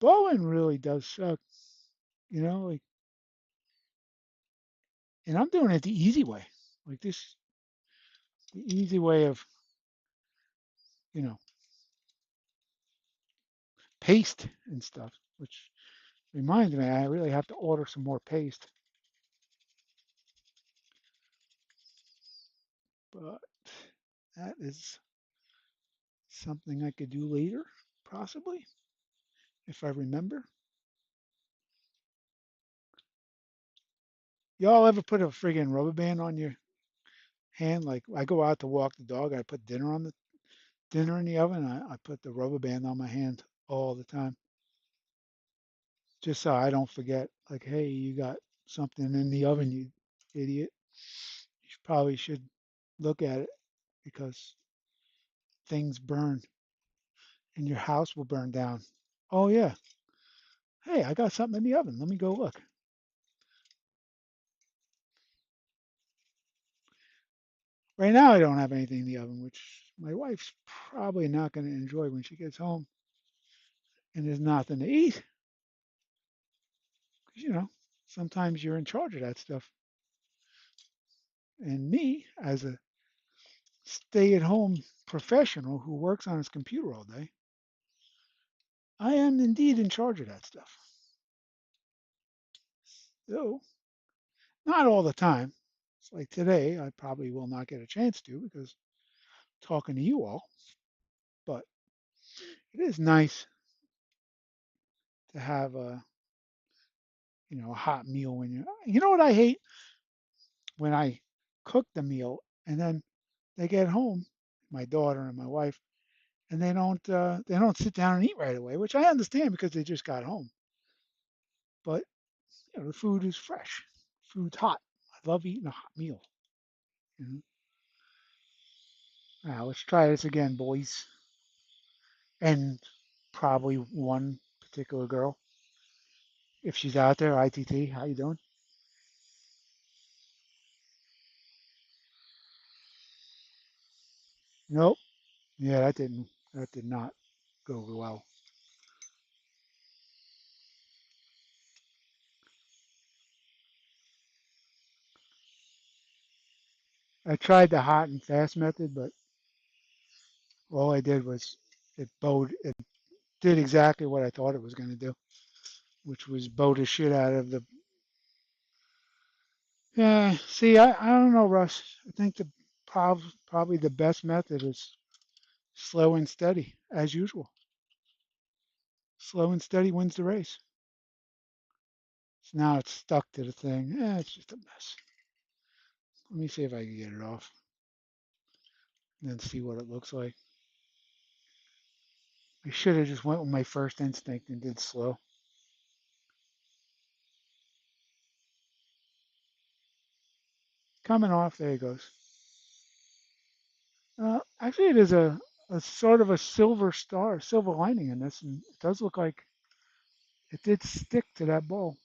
Speaker 1: Bowling really does suck, like, and I'm doing it the easy way, like this, the easy way of, you know, paste and stuff, which reminds me, I really have to order some more paste, but that is something I could do later, possibly, if I remember. Y'all ever put a friggin' rubber band on your hand? Like I go out to walk the dog, I put dinner in the oven. I put the rubber band on my hand all the time, just so I don't forget. Like, hey, you got something in the oven, you idiot. You probably should look at it because things burn and your house will burn down. Oh yeah. Hey, I got something in the oven. Let me go look. Right now, I don't have anything in the oven, which my wife's probably not going to enjoy when she gets home and there's nothing to eat. Because, sometimes you're in charge of that stuff. And me, as a stay at home professional who works on his computer all day, I am indeed in charge of that stuff. So, not all the time. It's like today, I probably will not get a chance to because I'm talking to you all, but it is nice to have a hot meal when you know what I hate? When I cook the meal and then they get home, my daughter and my wife, and they don't sit down and eat right away, which I understand because they just got home. But the food is fresh, food's hot. I love eating a hot meal. You know? Now let's try this again, boys, and probably one particular girl, if she's out there. ITT, how you doing? Nope. Yeah, that did not go well. I tried the hot and fast method, but all I did was it did exactly what I thought it was going to do, which was bow the shit out of the. Yeah, see, I don't know, Russ. I think probably the best method is slow and steady, as usual. Slow and steady wins the race. So now it's stuck to the thing. It's just a mess. Let me see if I can get it off and then see what it looks like. I should have just went with my first instinct and did slow. Coming off, there it goes. Actually, it is a sort of a silver star, silver lining in this, and it does look like it did stick to that bowl.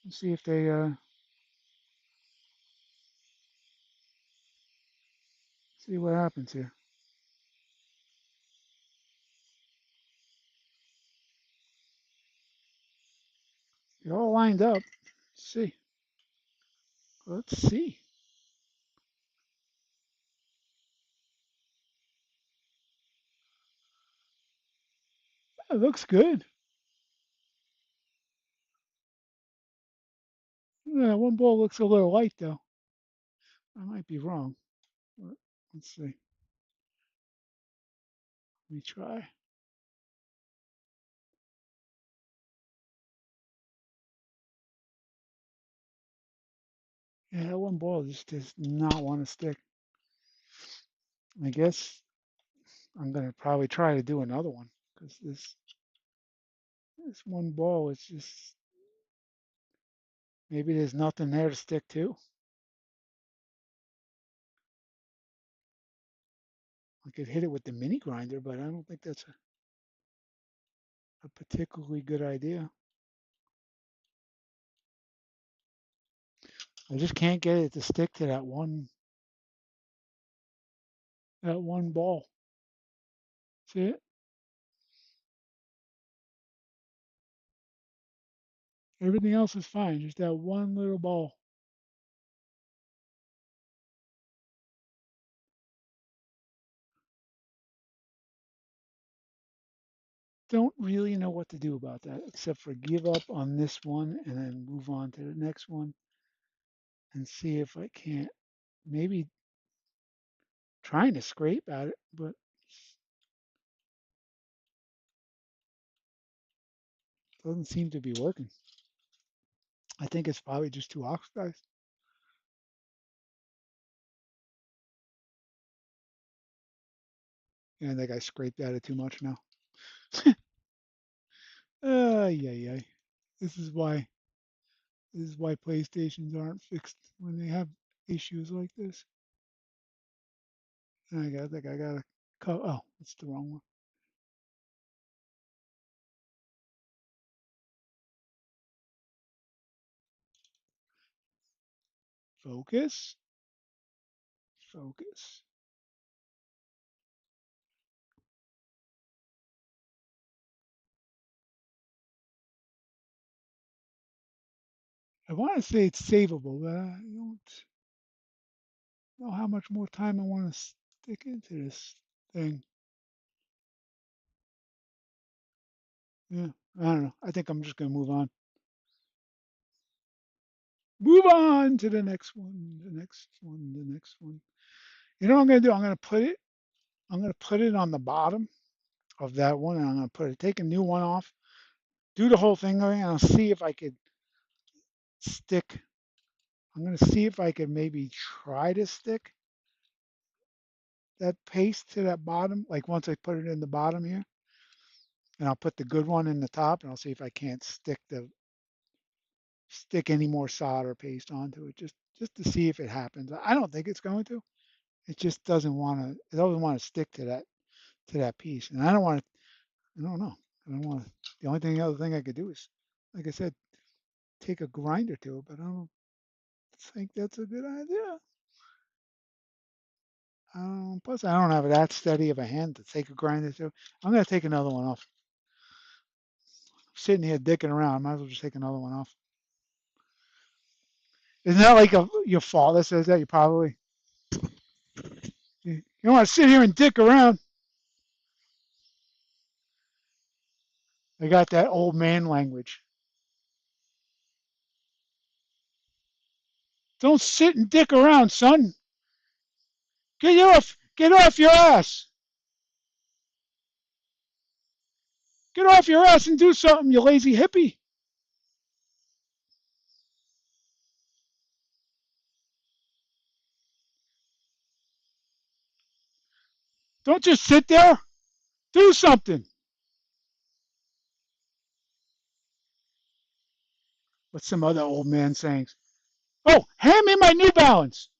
Speaker 1: Let's see if they see what happens here. They're all lined up. Let's see. Let's see. It looks good. Yeah, one ball looks a little light though. I might be wrong. Let's see. Let me try. Yeah, that one ball just does not want to stick. I guess I'm gonna probably try to do another one because this one ball is just maybe there's nothing there to stick to. I could hit it with the mini grinder, but I don't think that's a particularly good idea. I just can't get it to stick to that one ball. See it? Everything else is fine, just that one little ball. Don't really know what to do about that except for give up on this one and then move on to the next one and see if I can't maybe trying to scrape at it, but doesn't seem to be working. I think it's probably just too oxidized. And I think I scraped at it too much now. Yeah, yeah. This is why this is why PlayStations aren't fixed when they have issues like this. And think I got a oh, that's the wrong one. Focus, focus. I want to say it's savable, but I don't know how much more time I want to stick into this thing. Yeah, I don't know. I think I'm just gonna move on. Move on to the next one, the next one, the next one. You know what I'm gonna do? I'm gonna put it on the bottom of that one, and I'm gonna take a new one off, do the whole thing again, and I'll see if I could stick. I'm gonna see if I could maybe try to stick that paste to that bottom, like once I put it in the bottom here, and I'll put the good one in the top, and I'll see if I can't stick any more solder paste onto it, just to see if it happens. I don't think it's going to. It just doesn't want to. It doesn't want to stick to that piece, and I don't want to. I don't know. I don't want to. The other thing I could do is, like I said, take a grinder to it, but I don't think that's a good idea. Plus, I don't have that steady of a hand to take a grinder to. I'm going to take another one off. Sitting here dicking around, I might as well just take another one off. Isn't that like your father says that? You probably you don't want to sit here and dick around. I got that old man language. Don't sit and dick around, son. Get off your ass. Get off your ass and do something, you lazy hippie. Don't just sit there. Do something. What's some other old man sayings? Oh, hand me my New Balance.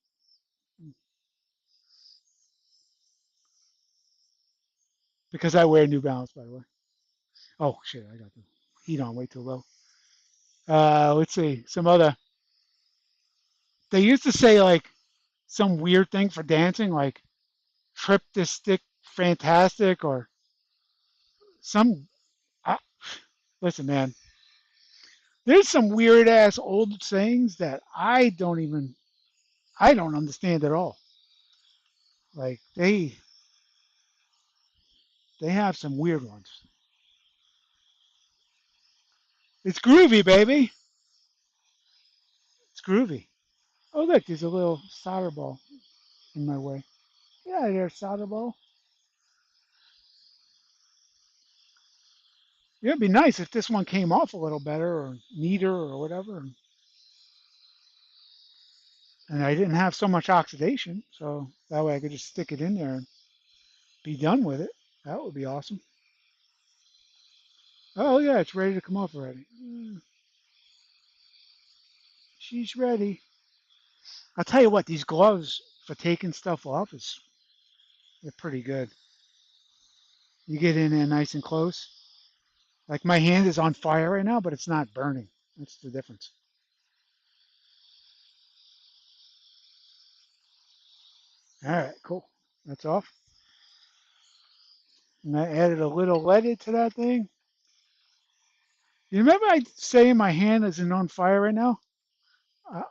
Speaker 1: Because I wear New Balance, by the way. Oh, shit, I got the heat on way too low. Let's see. Some other. They used to say, like, some weird thing for dancing, like, trip this stick fantastic, or some. I, listen, man, There's some weird ass old sayings that I don't understand at all. Like they have some weird ones. It's groovy, baby. It's groovy. Oh look, there's a little solder ball in my way. Yeah, there's solder ball. Yeah, it'd be nice if this one came off a little better or neater or whatever, and I didn't have so much oxidation, so that way I could just stick it in there and be done with it. That would be awesome. Oh yeah, it's ready to come off already. She's ready. I'll tell you what, these gloves for taking stuff off is they're pretty good. You get in there nice and close. Like my hand is on fire right now, but it's not burning. That's the difference. All right, cool. That's off. And I added a little leaded to that thing. You remember I saying my hand isn't on fire right now?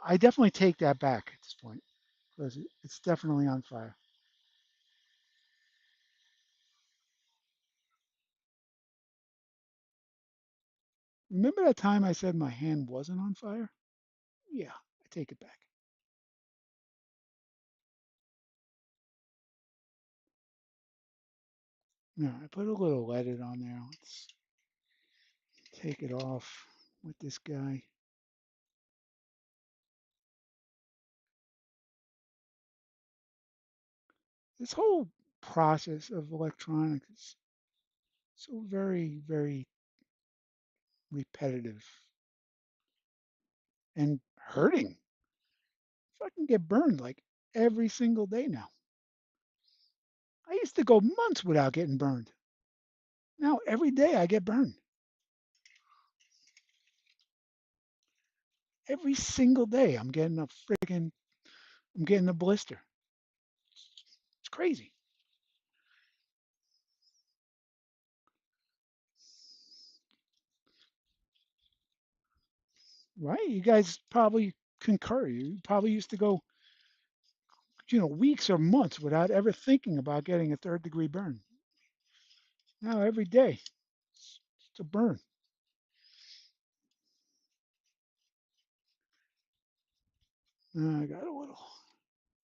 Speaker 1: I definitely take that back at this point because it's definitely on fire. Remember that time I said my hand wasn't on fire? Yeah, I take it back. No, I put a little leaded on there. Let's take it off with this guy. This whole process of electronics is so very, very repetitive and hurting. If I can get burned like every single day now. I used to go months without getting burned. Now every day I get burned. Every single day I'm getting a blister. It's crazy. Right? You guys probably concur. You probably used to go, weeks or months without ever thinking about getting a third degree burn. Now every day it's a burn. I got a little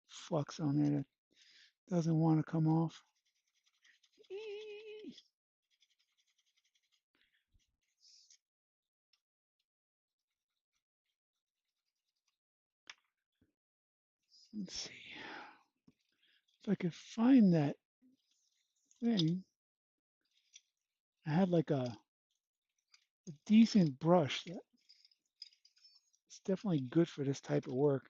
Speaker 1: flux on there that doesn't want to come off. Let's see if I could find that thing. I had like a decent brush that is definitely good for this type of work,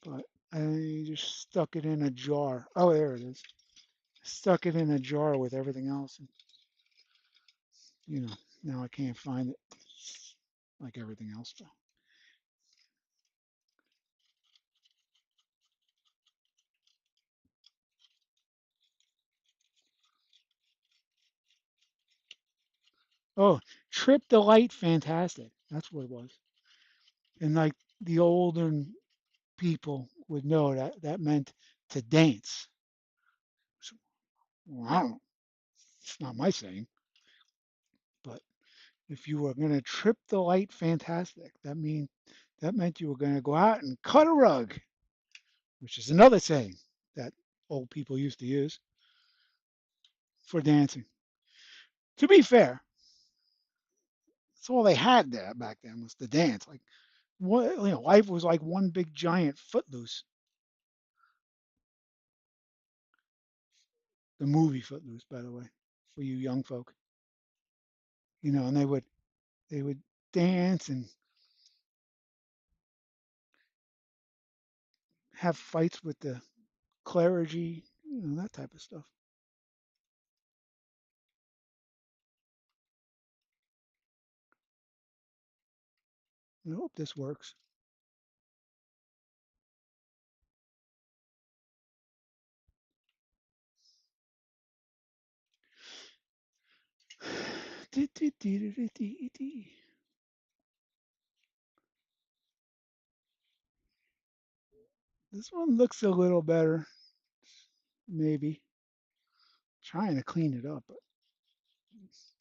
Speaker 1: but I just stuck it in a jar. Oh, there it is. Stuck it in a jar with everything else, and you know, now I can't find it like everything else. So. Oh, Trip the Light Fantastic. That's what it was. And like the older people would know that that meant to dance. So, well, I don't, it's not my saying, but if you were going to trip the light fantastic, that meant you were going to go out and cut a rug, which is another saying that old people used to use for dancing. To be fair, that's all they had there back then was the dance. Like what life was like one big giant footloose. The movie Footloose, by the way, for you young folk. And they would dance and have fights with the clergy, that type of stuff. I hope this works. This one looks a little better, maybe. Trying to clean it up, but it's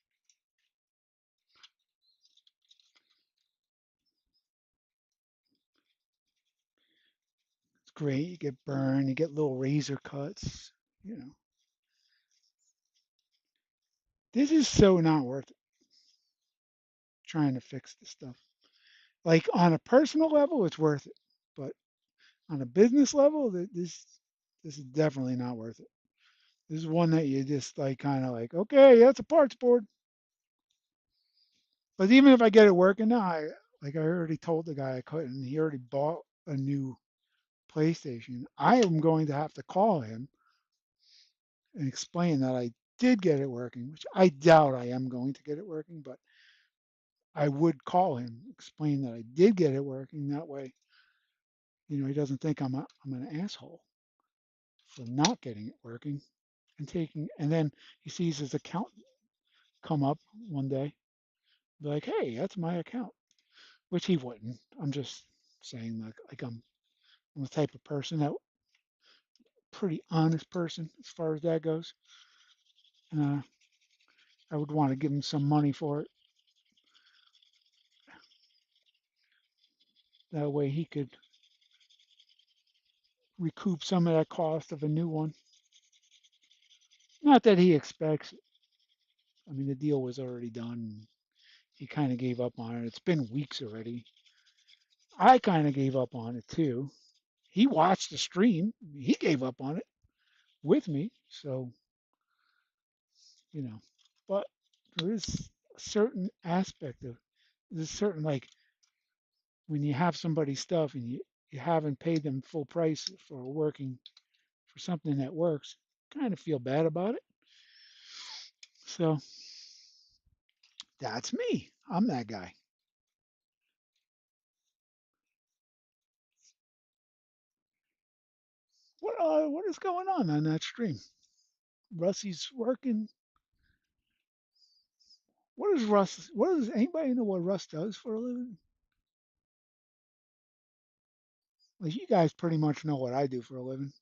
Speaker 1: great. You get burned, you get little razor cuts. You know, this is so not worth it trying to fix this stuff. Like on a personal level, it's worth it, but on a business level, this is definitely not worth it. This is one that you just like kind of like, okay, that's a parts board. But even if I get it working now, I already told the guy I couldn't. He already bought a new PlayStation. I am going to have to call him and explain that I did get it working, which I doubt I am going to get it working, but I would call him, explain that I did get it working. That way, he doesn't think I'm an asshole for not getting it working and then he sees his account come up one day, be like, hey, that's my account, which he wouldn't. I'm just saying like I'm the type of person that pretty honest person as far as that goes. Uh, I would want to give him some money for it. That way he could recoup some of that cost of a new one. Not that he expects it. I mean, the deal was already done. He kind of gave up on it. It's been weeks already. I kind of gave up on it too. He watched the stream. He gave up on it with me. So, you know, but there is a certain aspect of there's a certain like when you have somebody's stuff and you haven't paid them full price for something that works, kind of feel bad about it. So that's me. I'm that guy. What is going on that stream? Rusty's working. What is Russ? What does anybody know what Russ does for a living? Like you guys pretty much know what I do for a living,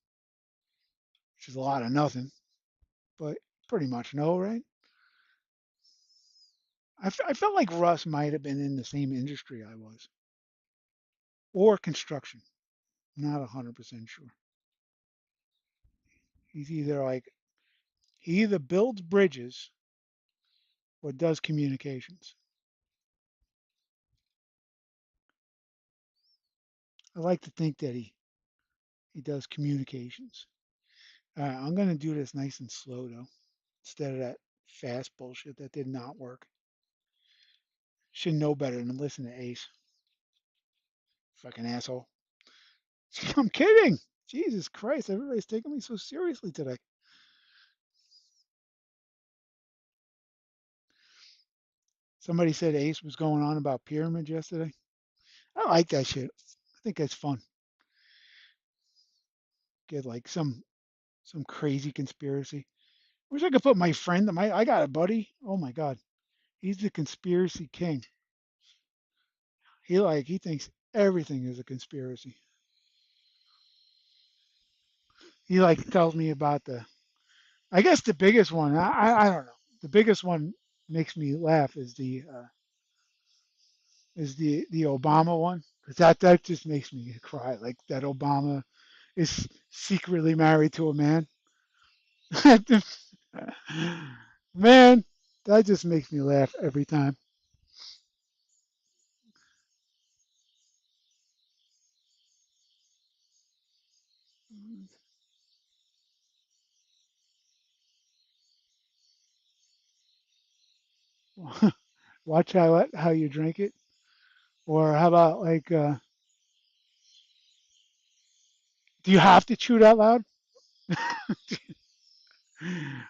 Speaker 1: which is a lot of nothing, but pretty much know, right? I felt like Russ might have been in the same industry I was, or construction. Not 100% sure. He's either like he either builds bridges or does communications. I like to think that he does communications. I'm gonna do this nice and slow though, instead of that fast bullshit that did not work. Should know better than listen to Ace. Fucking asshole. I'm kidding. Jesus Christ, everybody's taking me so seriously today. Somebody said Ace was going on about pyramids yesterday. I like that shit. I think that's fun. Get like some crazy conspiracy. Wish I could put my friend. I got a buddy. Oh my god, he's the conspiracy king. He thinks everything is a conspiracy. He like tells me about the. I guess the biggest one. I don't know. The biggest one makes me laugh is the Obama one because that just makes me cry. Like that Obama is secretly married to a man. Man, that just makes me laugh every time. Watch how you drink it. Or how about like, do you have to chew that loud?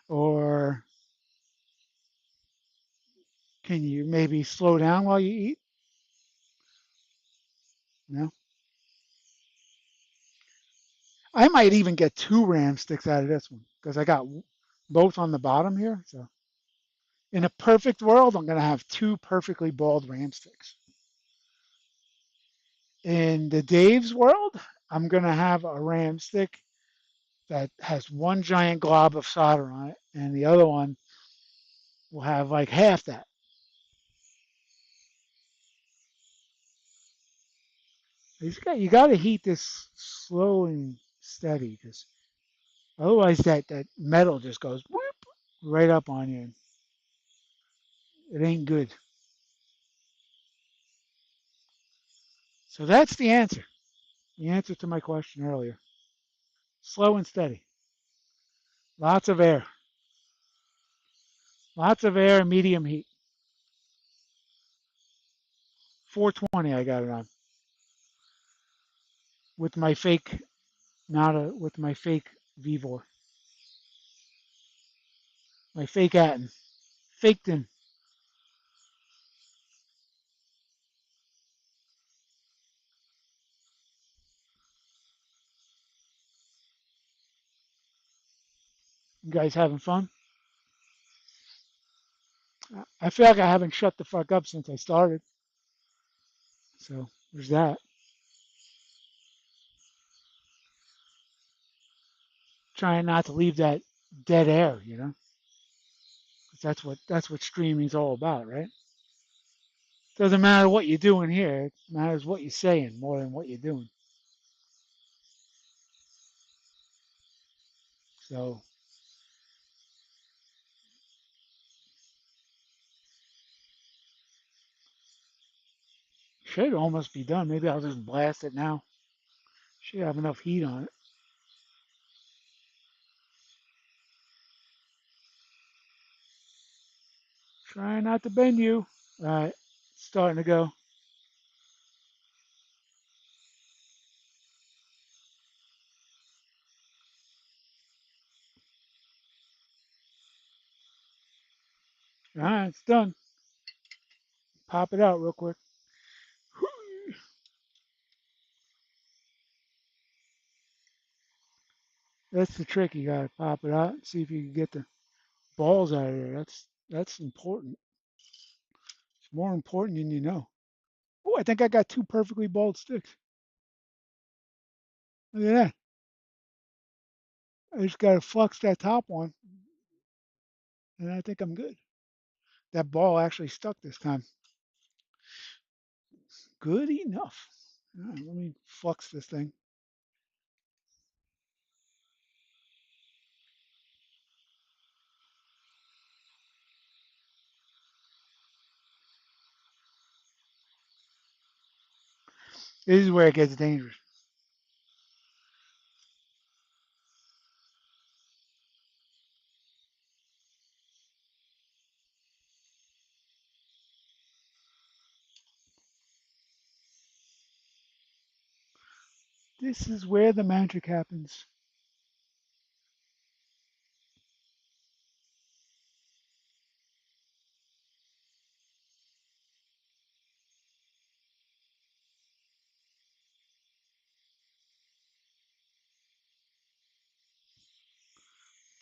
Speaker 1: Or can you maybe slow down while you eat? No. I might even get two ram sticks out of this one because I got both on the bottom here. So In a perfect world, I'm going to have two perfectly bald ram sticks. In the Dave's world, I'm going to have a ram stick that has one giant glob of solder on it, and the other one will have like half that. You got to heat this slow and steady, because otherwise that metal just goes whoop, right up on you. It ain't good. So that's the answer. The answer to my question earlier. Slow and steady. Lots of air. Lots of air, medium heat. 420 I got it on. With my fake, not a, with my fake Vivor. My fake Atten. Faked him. You guys having fun? I feel like I haven't shut the fuck up since I started. So there's that. Trying not to leave that dead air, you know? 'Cause that's what streaming's all about, right? Doesn't matter what you're doing here. It matters what you're saying more than what you're doing. So should almost be done. Maybe I'll just blast it now. Should have enough heat on it. Trying not to bend you. All right, starting to go. All right, it's done. Pop it out real quick. That's the trick. You gotta pop it out and see if you can get the balls out of there. That's important. It's more important than you know. Oh, I think I got two perfectly bald sticks. Look at that. I just gotta flux that top one, and I think I'm good. That ball actually stuck this time. Good enough. All right, let me flux this thing. This is where it gets dangerous. This is where the magic happens.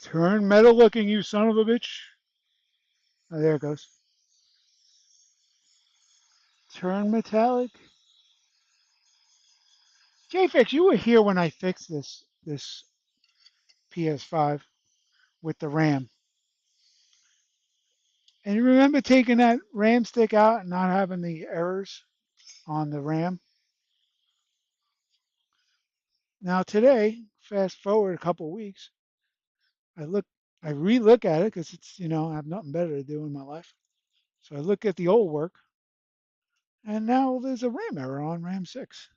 Speaker 1: Turn metal looking, you son of a bitch. Oh, there it goes. Turn metallic. JFix, you were here when I fixed this PS5 with the RAM. And you remember taking that RAM stick out and not having the errors on the RAM? Now today, fast forward a couple of weeks, I look, I re-look at it because it's, I have nothing better to do in my life. So I look at the old work, and now there's a RAM error on RAM 6.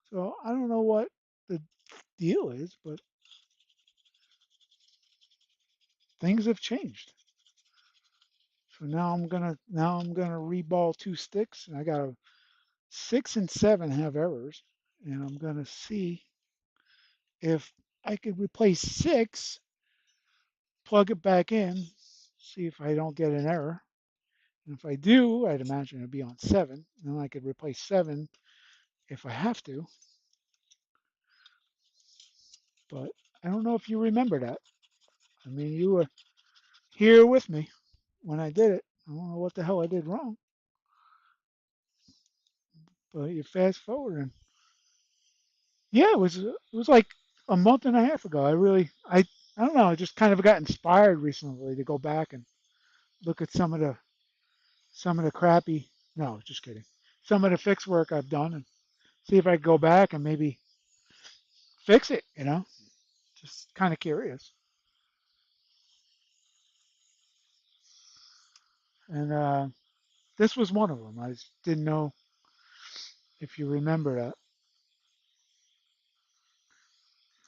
Speaker 1: So I don't know what the deal is, but things have changed. So now I'm gonna reball two sticks, and I got a 6 and 7 have errors, and I'm gonna see if I could replace 6, plug it back in, see if I don't get an error. And if I do, I'd imagine it'd be on 7. And then I could replace 7 if I have to. But I don't know if you remember that. I mean, here with me when I did it. I don't know what the hell I did wrong, but you fast forward and yeah, it was like a month and a half ago. I don't know. I just kind of got inspired recently to go back and look at some of the crappy. No, just kidding. Some of the fix work I've done and see if I could go back and maybe fix it. Just kind of curious. And this was one of them. I just didn't know if you remember that.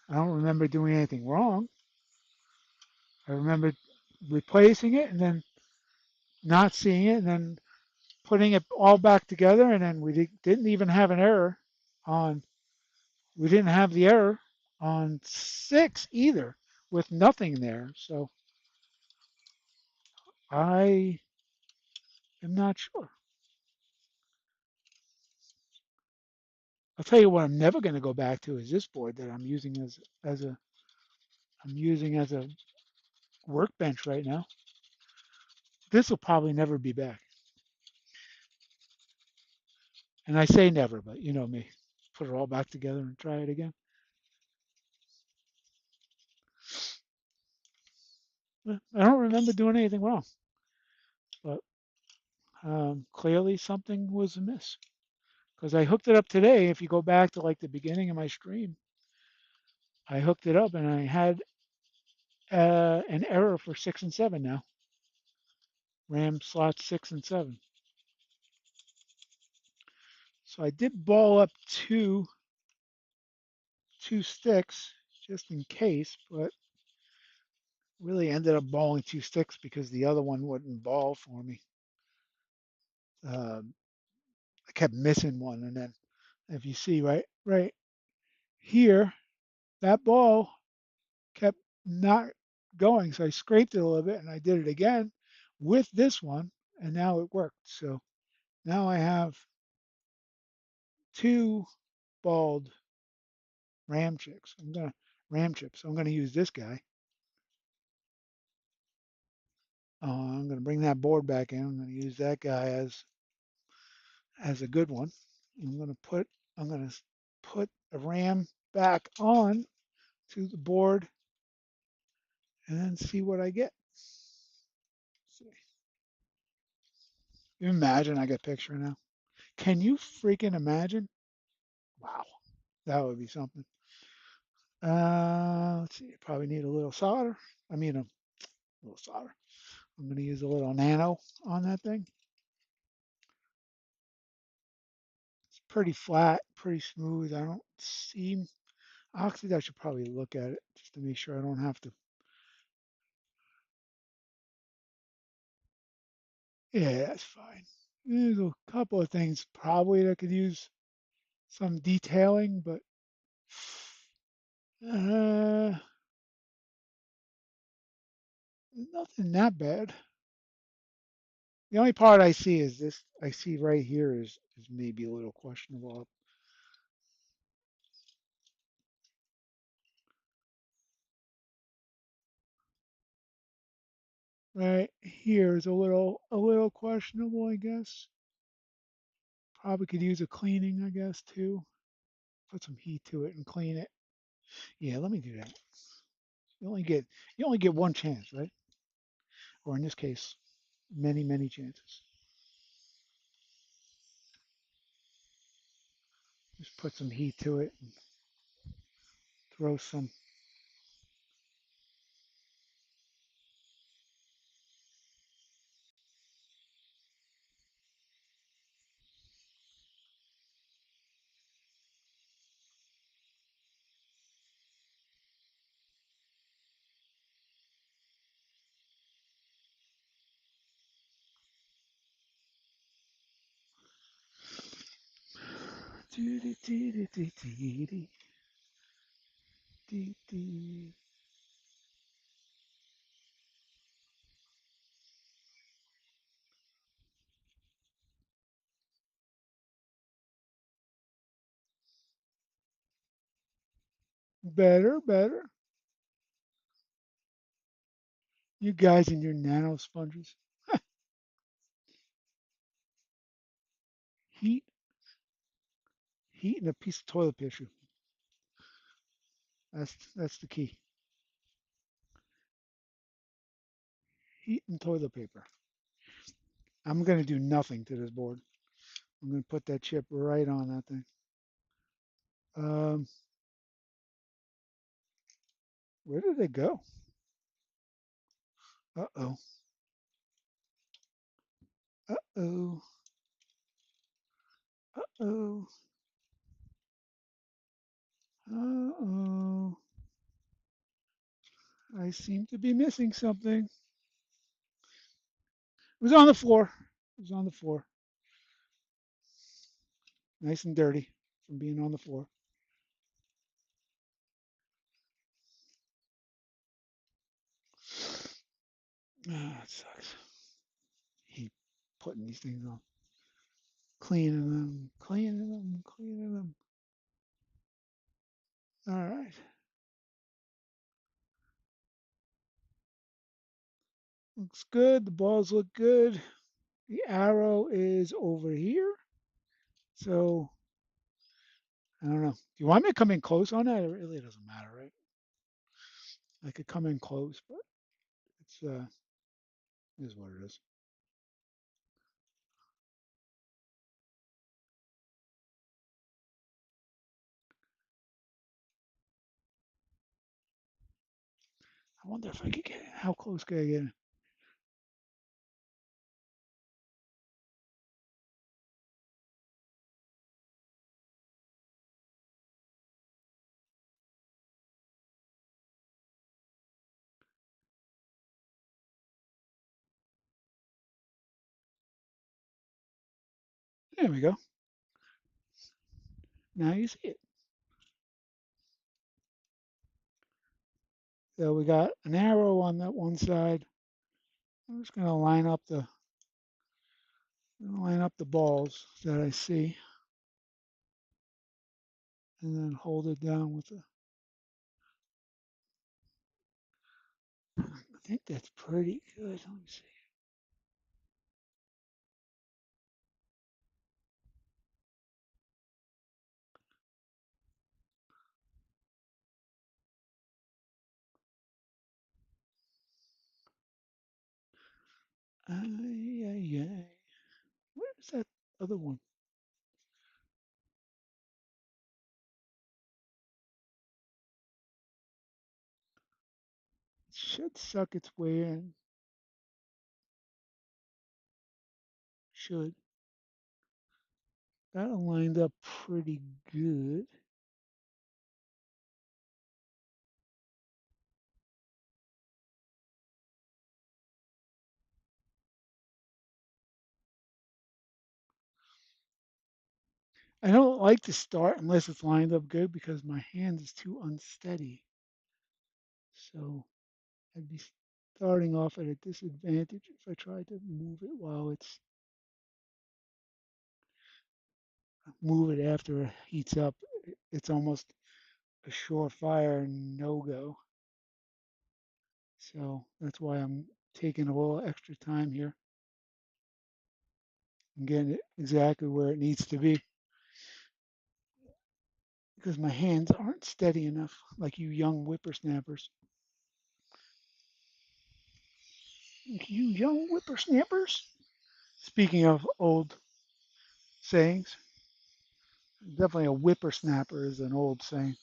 Speaker 1: I don't remember doing anything wrong. I remember replacing it and then not seeing it and then putting it all back together and then we didn't even have an error on we didn't have the error on 6 either with nothing there. So I am not sure. I'll tell you what I'm never going to go back to is this board that I'm using as a workbench right now. This will probably never be back. And I say never, but you know me. Put it all back together and try it again. I don't remember doing anything wrong, but clearly something was amiss because I hooked it up today. If you go back to like the beginning of my stream, I hooked it up and I had an error for 6 and 7 now. RAM slots 6 and 7. So I did ball up two sticks just in case, but really ended up balling 2 sticks because the other one wouldn't ball for me. Um, I kept missing one, and then if you see right here, that ball kept not going, so I scraped it a little bit, and I did it again with this one, and now it worked. So now I have two balled ram chips. I'm gonna use this guy. I'm gonna bring that board back in. I'm gonna use that guy as a good one. I'm gonna put a ram back on to the board and then see what I get. See. You imagine I got a picture now. Can you freaking imagine? Wow, that would be something. Let's see. Probably need a little solder. I mean, a little solder. I'm going to use a little nano on that thing. It's pretty flat, pretty smooth. I don't see. Actually, I should probably look at it just to make sure I don't have to. Yeah, that's fine. There's a couple of things probably that could use some detailing, but uh, nothing that bad. The only part I see is this. I see right here is maybe a little questionable. Right here is a little questionable, I guess. Probably could use a cleaning, I guess, too. Put some heat to it and clean it. Yeah, let me do that. You only get you only get one chance, right? Or in this case, many chances. Just put some heat to it and throw some. Better, better. You guys and your nano sponges. Heat, heat, and a piece of toilet paper. That's the key. Heat and toilet paper. I'm gonna do nothing to this board. I'm gonna put that chip right on that thing. Um, where did it go? Uh oh. Uh oh. Uh oh. Uh oh. I seem to be missing something. It was on the floor. It was on the floor. Nice and dirty from being on the floor. Ah, it sucks. He putting these things on, cleaning them, cleaning them, cleaning them. All right. Looks good. The balls look good. The arrow is over here. So I don't know. Do you want me to come in close on that? It really doesn't matter, right? I could come in close, but it's is what it is. I wonder if I could get in. How close can I get in? There we go. Now you see it. So we got an arrow on that one side. I'm just gonna line up the balls that I see, and then hold it down with the. I think that's pretty good. Let me see. Ay, ay, ay. Where's that other one? It should suck its way in. Should. That lined up pretty good. I don't like to start unless it's lined up good because my hand is too unsteady. So I'd be starting off at a disadvantage if I tried to move it after it heats up. It's almost a surefire no go. So that's why I'm taking a little extra time here and getting it exactly where it needs to be because my hands aren't steady enough like you young whippersnappers. Like you young whippersnappers. Speaking of old sayings, definitely a whippersnapper is an old saying.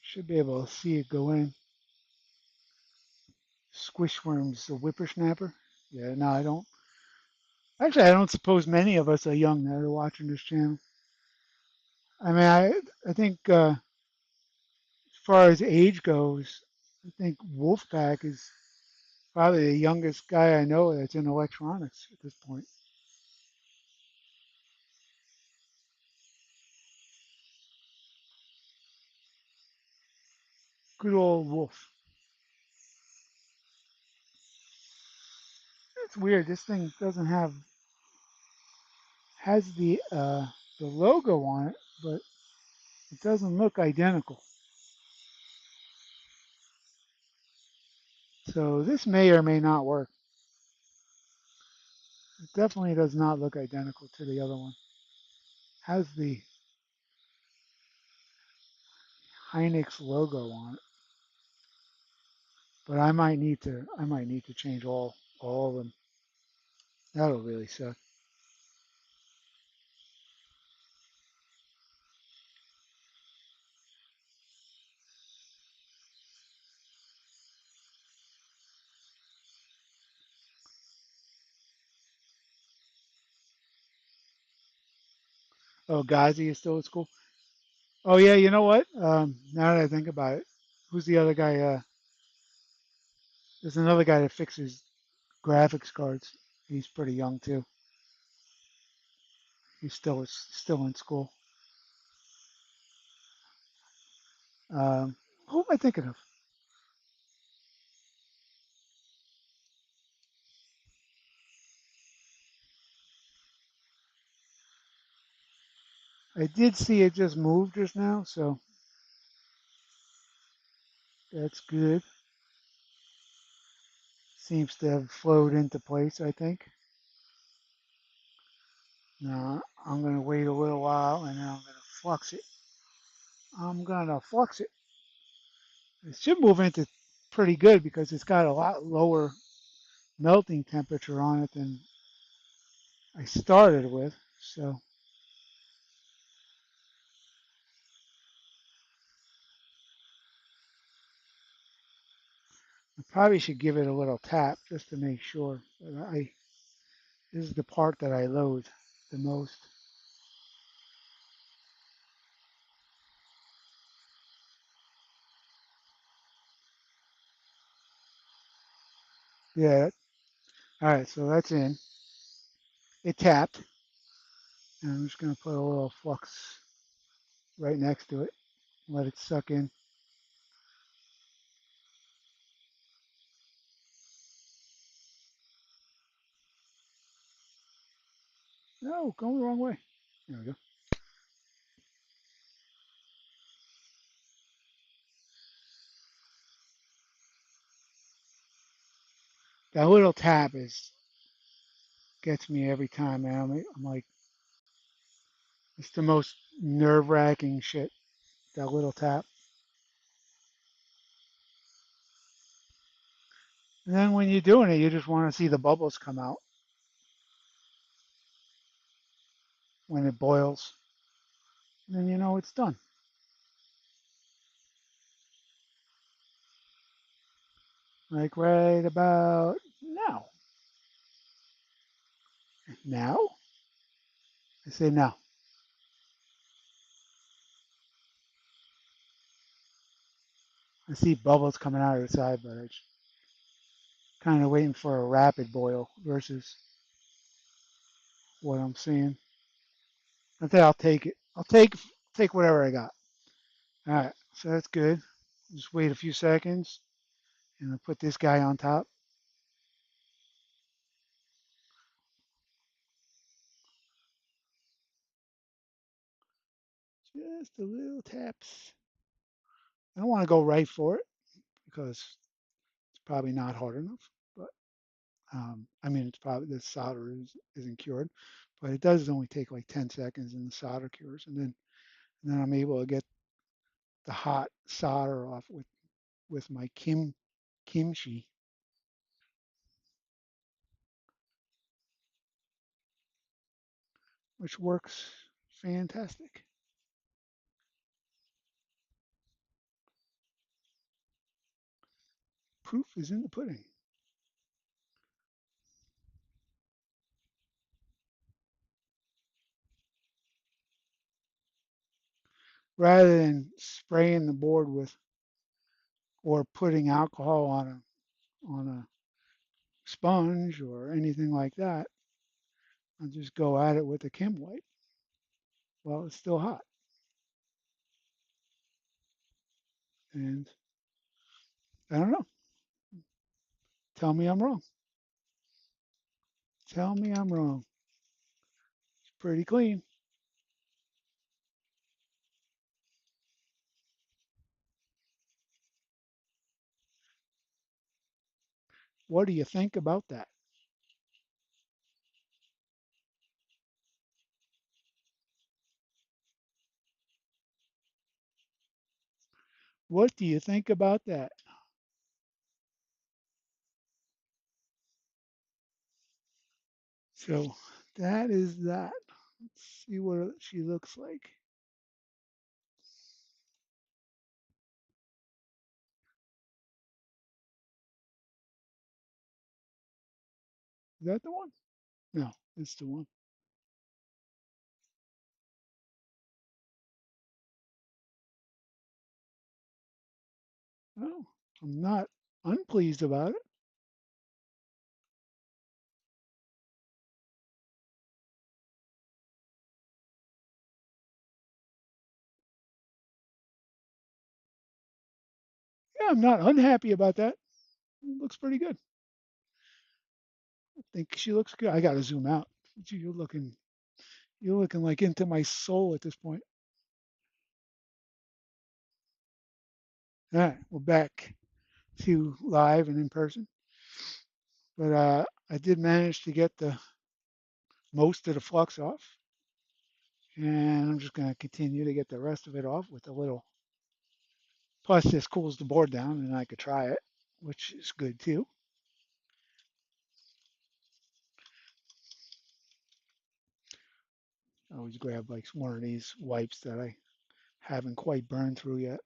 Speaker 1: Should be able to see it go in. Squishworms, a whippersnapper. Yeah, no, I don't. Actually, I don't suppose many of us are young that are watching this channel. I mean, I think as far as age goes, I think Wolfpack is probably the youngest guy I know that's in electronics at this point. Good old Wolf. It's weird. This thing doesn't have has the logo on it, but it doesn't look identical. So this may or may not work. It definitely does not look identical to the other one. Has the Hynix logo on it, but I might need to change all of them. That'll really suck. Oh, Ghazi is still at school. Oh yeah, you know what? Now that I think about it, who's the other guy? There's another guy that fixes graphics cards. He's pretty young too. He's still in school. Um, who am I thinking of? I did see it just moved just now, so that's good. Seems to have flowed into place, I think. Now I'm gonna wait a little while and then I'm gonna flux it. I'm gonna flux it. It should move into pretty good because it's got a lot lower melting temperature on it than I started with. So I probably should give it a little tap just to make sure. But this is the part that I loathe the most. Yeah. All right. So that's in. It tapped, and I'm just gonna put a little flux right next to it. Let it suck in. No, going the wrong way. There we go. That little tap is gets me every time, man. I'm like, it's the most nerve-wracking shit. That little tap. And then when you're doing it, you just want to see the bubbles come out when it boils. And then you know it's done. Like right about now. Now? I say now. I see bubbles coming out of the side, but I'm kind of waiting for a rapid boil versus what I'm seeing. I think I'll take it. I'll take whatever I got. All right, so that's good. Just wait a few seconds and I'll put this guy on top. Just a little taps. I don't want to go right for it because it's probably not hard enough. But I mean, it's probably the solder isn't cured, but it does only take like 10 seconds and the solder cures, and then I'm able to get the hot solder off with my kimchi, which works fantastic. Proof is in the pudding. Rather than spraying the board with or putting alcohol on a sponge or anything like that, I'll just go at it with a Kim wipe while it's still hot. And I don't know. Tell me I'm wrong. Tell me I'm wrong. pretty clean. What do you think about that? What do you think about that? So that is that. Let's see what she looks like. Is that the one? No, it's the one. Oh, I'm not unpleased about it. Yeah, I'm not unhappy about that. It looks pretty good. I think she looks good. I gotta zoom out. You're looking like into my soul at this point. All right, we're back to live and in person. But I did manage to get the most of the flux off, and I'm just going to continue to get the rest of it off with a little. Plus, this cools the board down, and I could try it, which is good too. I always grab like one of these wipes that I haven't quite burned through yet.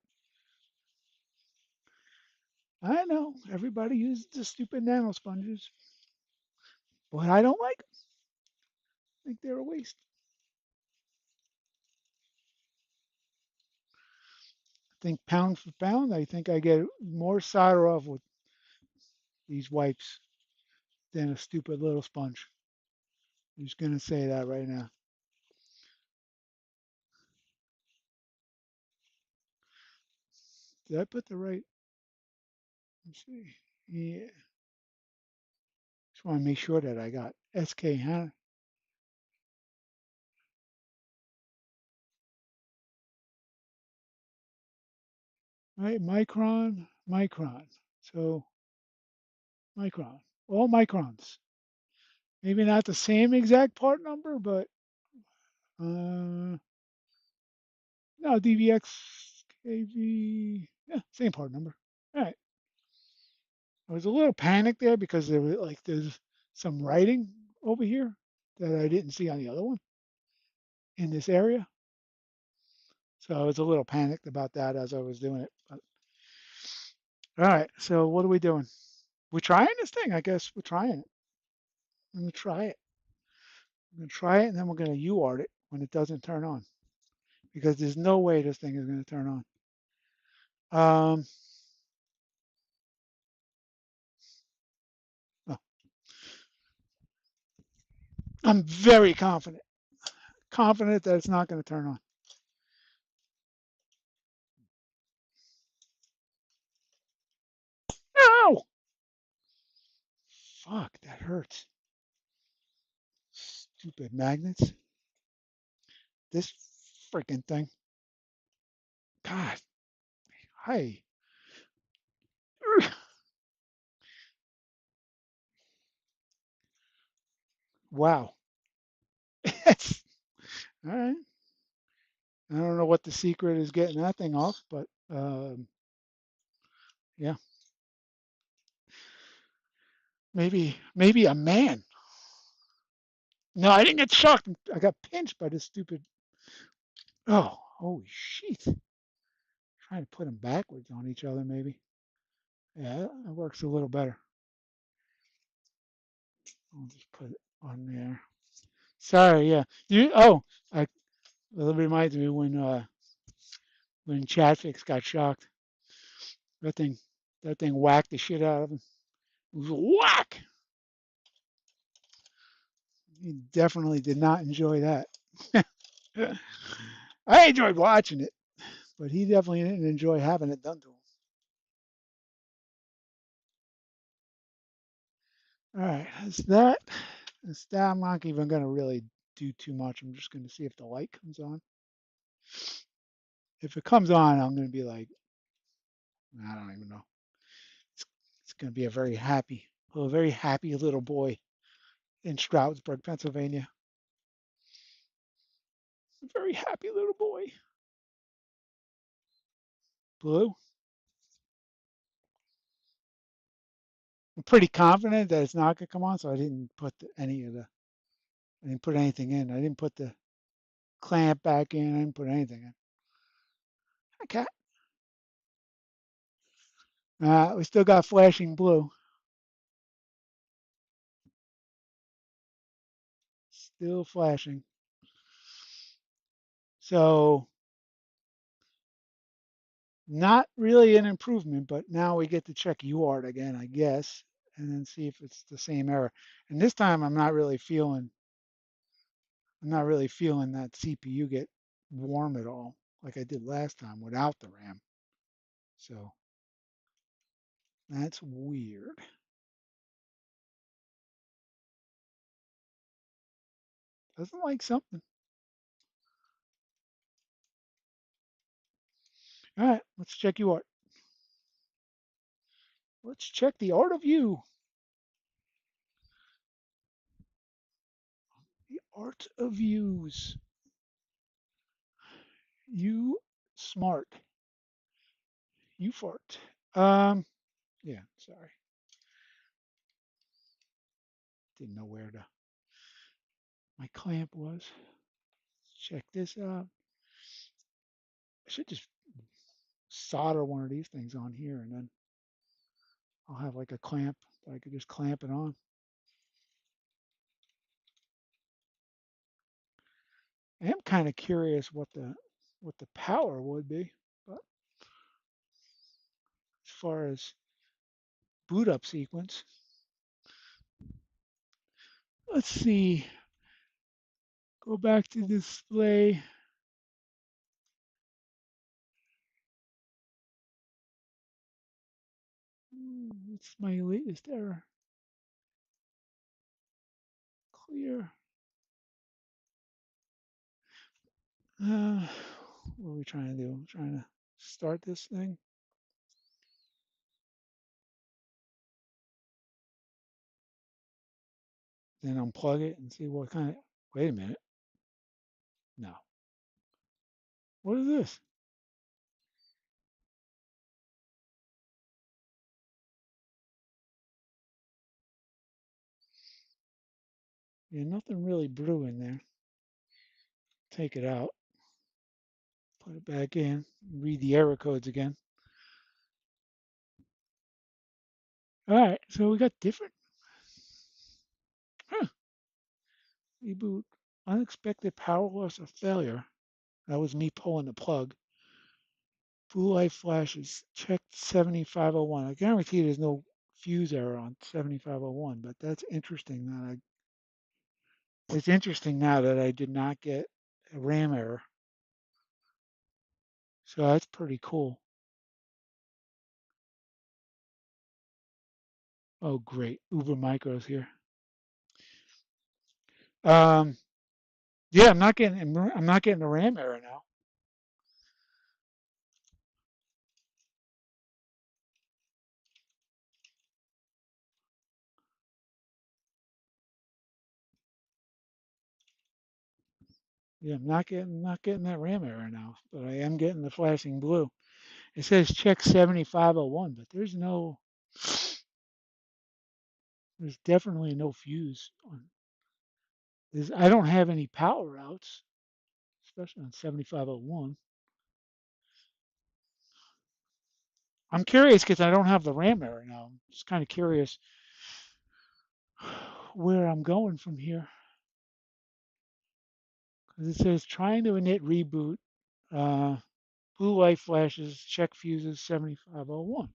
Speaker 1: I know everybody uses the stupid nano sponges, but I don't like them. I think they're a waste. I think pound for pound, I think I get more solder off with these wipes than a stupid little sponge. I'm just gonna say that right now. Did I put the right? Let's see. Yeah, just want to make sure that I got SK Hannah. Right, micron, micron. So micron, all microns. Maybe not the same exact part number, but no, DVX, KV, yeah, same part number. All right. I was a little panicked there because there's some writing over here that I didn't see on the other one in this area. So I was a little panicked about that as I was doing it. But, all right. So what are we doing? We're trying this thing. I guess we're trying it. I'm gonna try it. I'm gonna try it, and then we're gonna UART it when it doesn't turn on because there's no way this thing is gonna turn on. Oh, I'm very confident that it's not gonna turn on. No! Fuck, that hurts. Stupid magnets. This freaking thing. God, hi. Wow. All right. I don't know what the secret is getting that thing off, but yeah, maybe a man. No, I didn't get shocked. I got pinched by this stupid. Oh, holy shit! Trying to put them backwards on each other, maybe. Yeah, that works a little better. I'll just put it on there. Sorry, yeah. I well, it reminds me when Chatfix got shocked. That thing that thing whacked the shit out of him. It was whack. He definitely did not enjoy that. I enjoyed watching it, but he definitely didn't enjoy having it done to him. All right, that's that. That's that. I'm not even gonna really do too much. I'm just going to see if the light comes on. If it comes on, I'm going to be like, I don't even know. It's, it's going to be a very happy little boy in Stroudsburg, Pennsylvania. A very happy little boy. Blue. I'm pretty confident that it's not going to come on, so I didn't put I didn't put anything in. I didn't put the clamp back in. I didn't put anything in. Okay. We still got flashing blue. Still flashing. So not really an improvement, but now we get to check UART again, I guess, and then see if it's the same error. And this time I'm not really feeling that CPU get warm at all, like I did last time without the RAM. So that's weird. Doesn't like something. All right, let's check UART. Let's check the art of you. The art of views. You smart. You fart. Yeah, sorry. Didn't know where my clamp was. Let's check this out. I should just solder one of these things on here and then I'll have like a clamp that I could just clamp it on. I am kind of curious what the power would be, but as far as boot up sequence, let's see. Go back to display. What's my latest error? Clear. What are we trying to do? I'm trying to start this thing. Then unplug it and see what kind of. Wait a minute. No. What is this? Yeah, nothing really brewing there. Take it out. Put it back in. Read the error codes again. All right, so we got different. Huh. Reboot. Unexpected power loss or failure. That was me pulling the plug. Blue light flashes. Checked 7501. I guarantee there's no fuse error on 7501, but that's interesting it's interesting now that I did not get a RAM error. So that's pretty cool. Oh, great. Uber Micro's here. Um, yeah, I'm not getting a RAM error now. Yeah, I'm not getting that RAM error now, but I am getting the flashing blue. It says check 7501, but there's definitely no fuse on. I don't have any power outs, especially on 7501. I'm curious because I don't have the RAM error now. I'm just kind of curious where I'm going from here. Because it says trying to init reboot, uh, blue light flashes, check fuses 7501.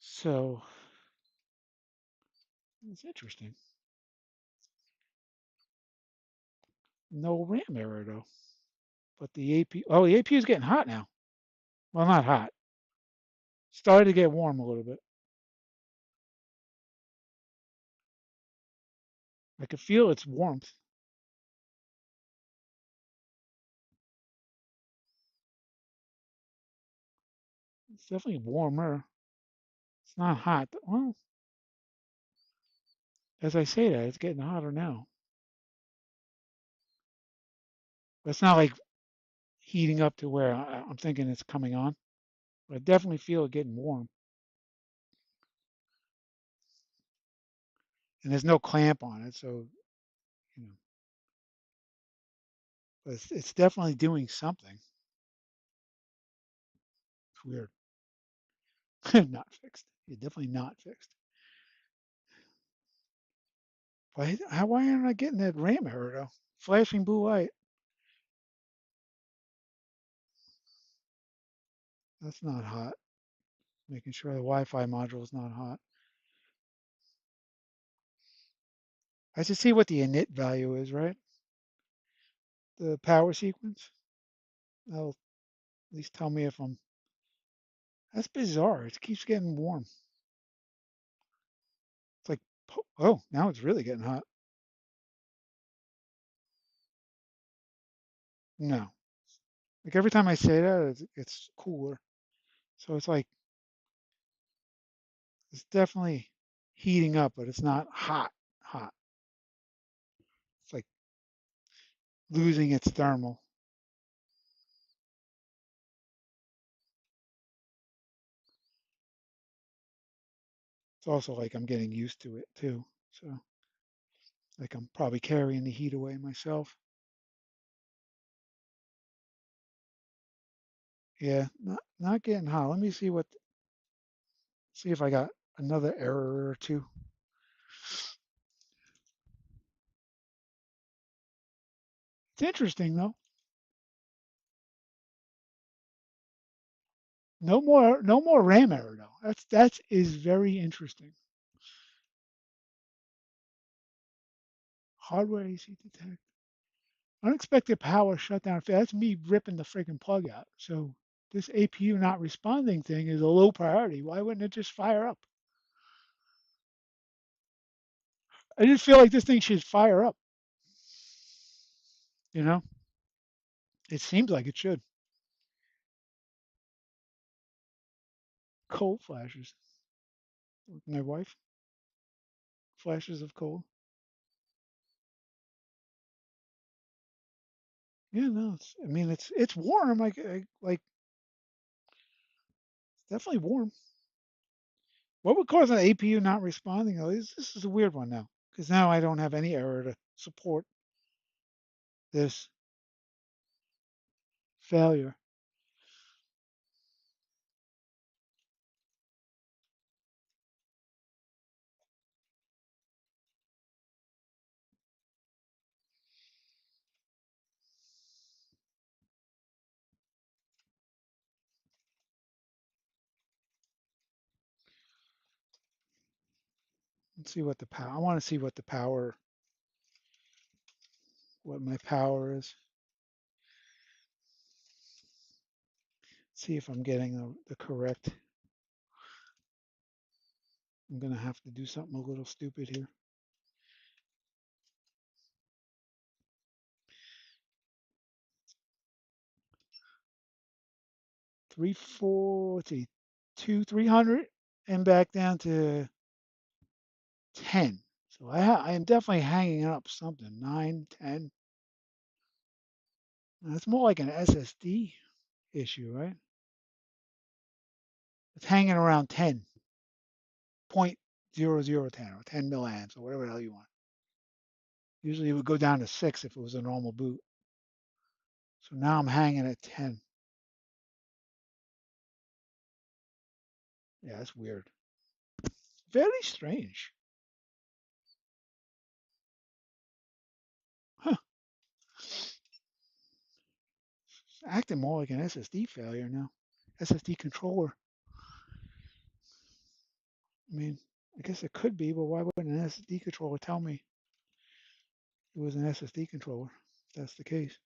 Speaker 1: So it's interesting. No RAM error though. But the AP is getting hot now. Well, not hot. Started to get warm a little bit. I could feel its warmth. definitely warmer. It's not hot. Well, as I say that, it's getting hotter now. But it's not like heating up to where I'm thinking it's coming on. But I definitely feel it getting warm. And there's no clamp on it, so you know, but it's definitely doing something. It's weird. Not fixed. Yeah, definitely not fixed. Why aren't I getting that RAM error though? Flashing blue light. That's not hot. Making sure the Wi-Fi module is not hot. I should see what the init value is, right? The power sequence. That'll at least tell me if I'm. That's bizarre. It keeps getting warm. It's like, oh, now it's really getting hot. No. Like every time I say that, it's cooler. So it's like, it's definitely heating up, but it's not hot, hot. It's like losing its thermal. It's also like I'm getting used to it too. So like I'm probably carrying the heat away myself. Yeah, not getting hot. Let me see if I got another error or two. It's interesting though. No more RAM error though. That is very interesting. Hardware AC detect. Unexpected power shutdown. That's me ripping the freaking plug out. So this APU not responding thing is a low priority. Why wouldn't it just fire up? I just feel like this thing should fire up. You know, it seems like it should. Cold flashes. My wife flashes of cold. Yeah, no. I mean, it's warm. Like it's definitely warm. What would cause an APU not responding? Oh, this is a weird one now because now I don't have any error to support this failure. Let's see what the power. I want to see what the power, what my power is. See if I'm getting the correct. I'm gonna have to do something a little stupid here. Let's see, 300 and back down to 10. So I am definitely hanging up something. 9, 10. That's more like an SSD issue, right? It's hanging around 10, 0.0010 or 10 milliamps or whatever the hell you want. Usually it would go down to 6 if it was a normal boot. So now I'm hanging at 10. Yeah, that's weird. Very strange. Huh. It's acting more like an SSD failure now. SSD controller. I mean, I guess it could be, but why wouldn't an SSD controller tell me it was an SSD controller if that's the case?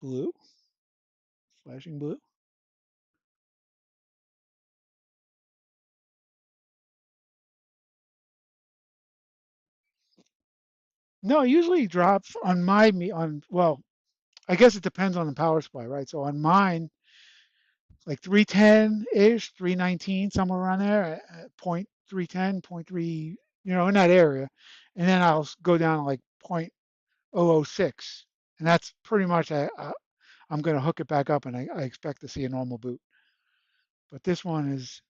Speaker 1: Blue? Flashing blue? No, it usually drops on my me on well, I guess it depends on the power supply, right? So on mine, like 310-ish, 319, somewhere around there, point 310, point 3, in that area. And then I'll go down to like point 006. And that's pretty much I'm going to hook it back up and I expect to see a normal boot. But this one is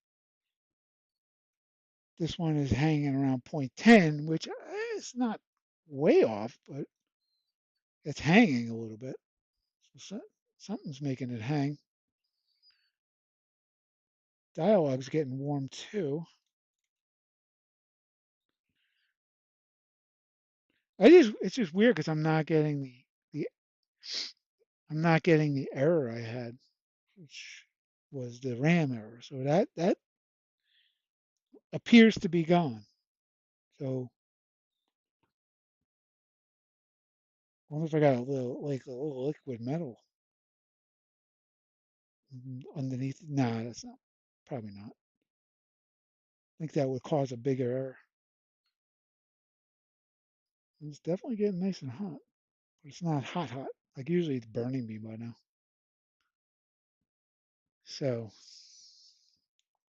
Speaker 1: hanging around point 10, which is not way off, but it's hanging a little bit. So something's making it hang. Dialogue's getting warm too. It's just weird because the I'm not getting the error I had, which was the RAM error. So that appears to be gone. So I wonder if I got a little liquid metal underneath. Nah, that's not probably not. I think that would cause a bigger error. It's definitely getting nice and hot, but it's not hot hot. Like usually it's burning me by now. So,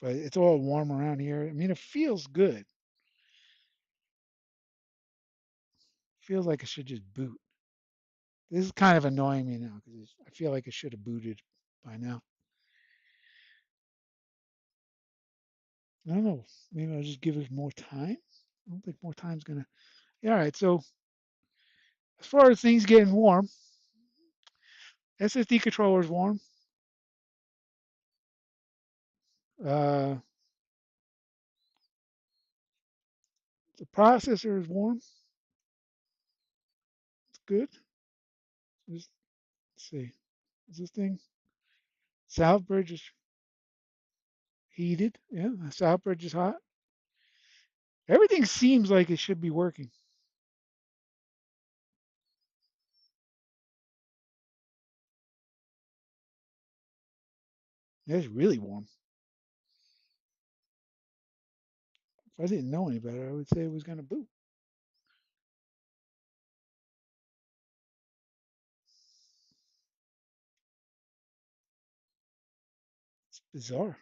Speaker 1: but it's all warm around here. I mean, it feels good. Feels like it should just boot. This is kind of annoying me now because I feel like it should have booted by now. I don't know. Maybe I'll just give it more time. I don't think more time's gonna. Yeah, all right. So as far as things getting warm, SSD controller is warm. Uh, the processor is warm. It's good. Just let's see. Is this thing? South bridge is heated. Yeah, the south bridge is hot. Everything seems like it should be working. It's really warm. If I didn't know any better, I would say it was gonna boot. It's bizarre.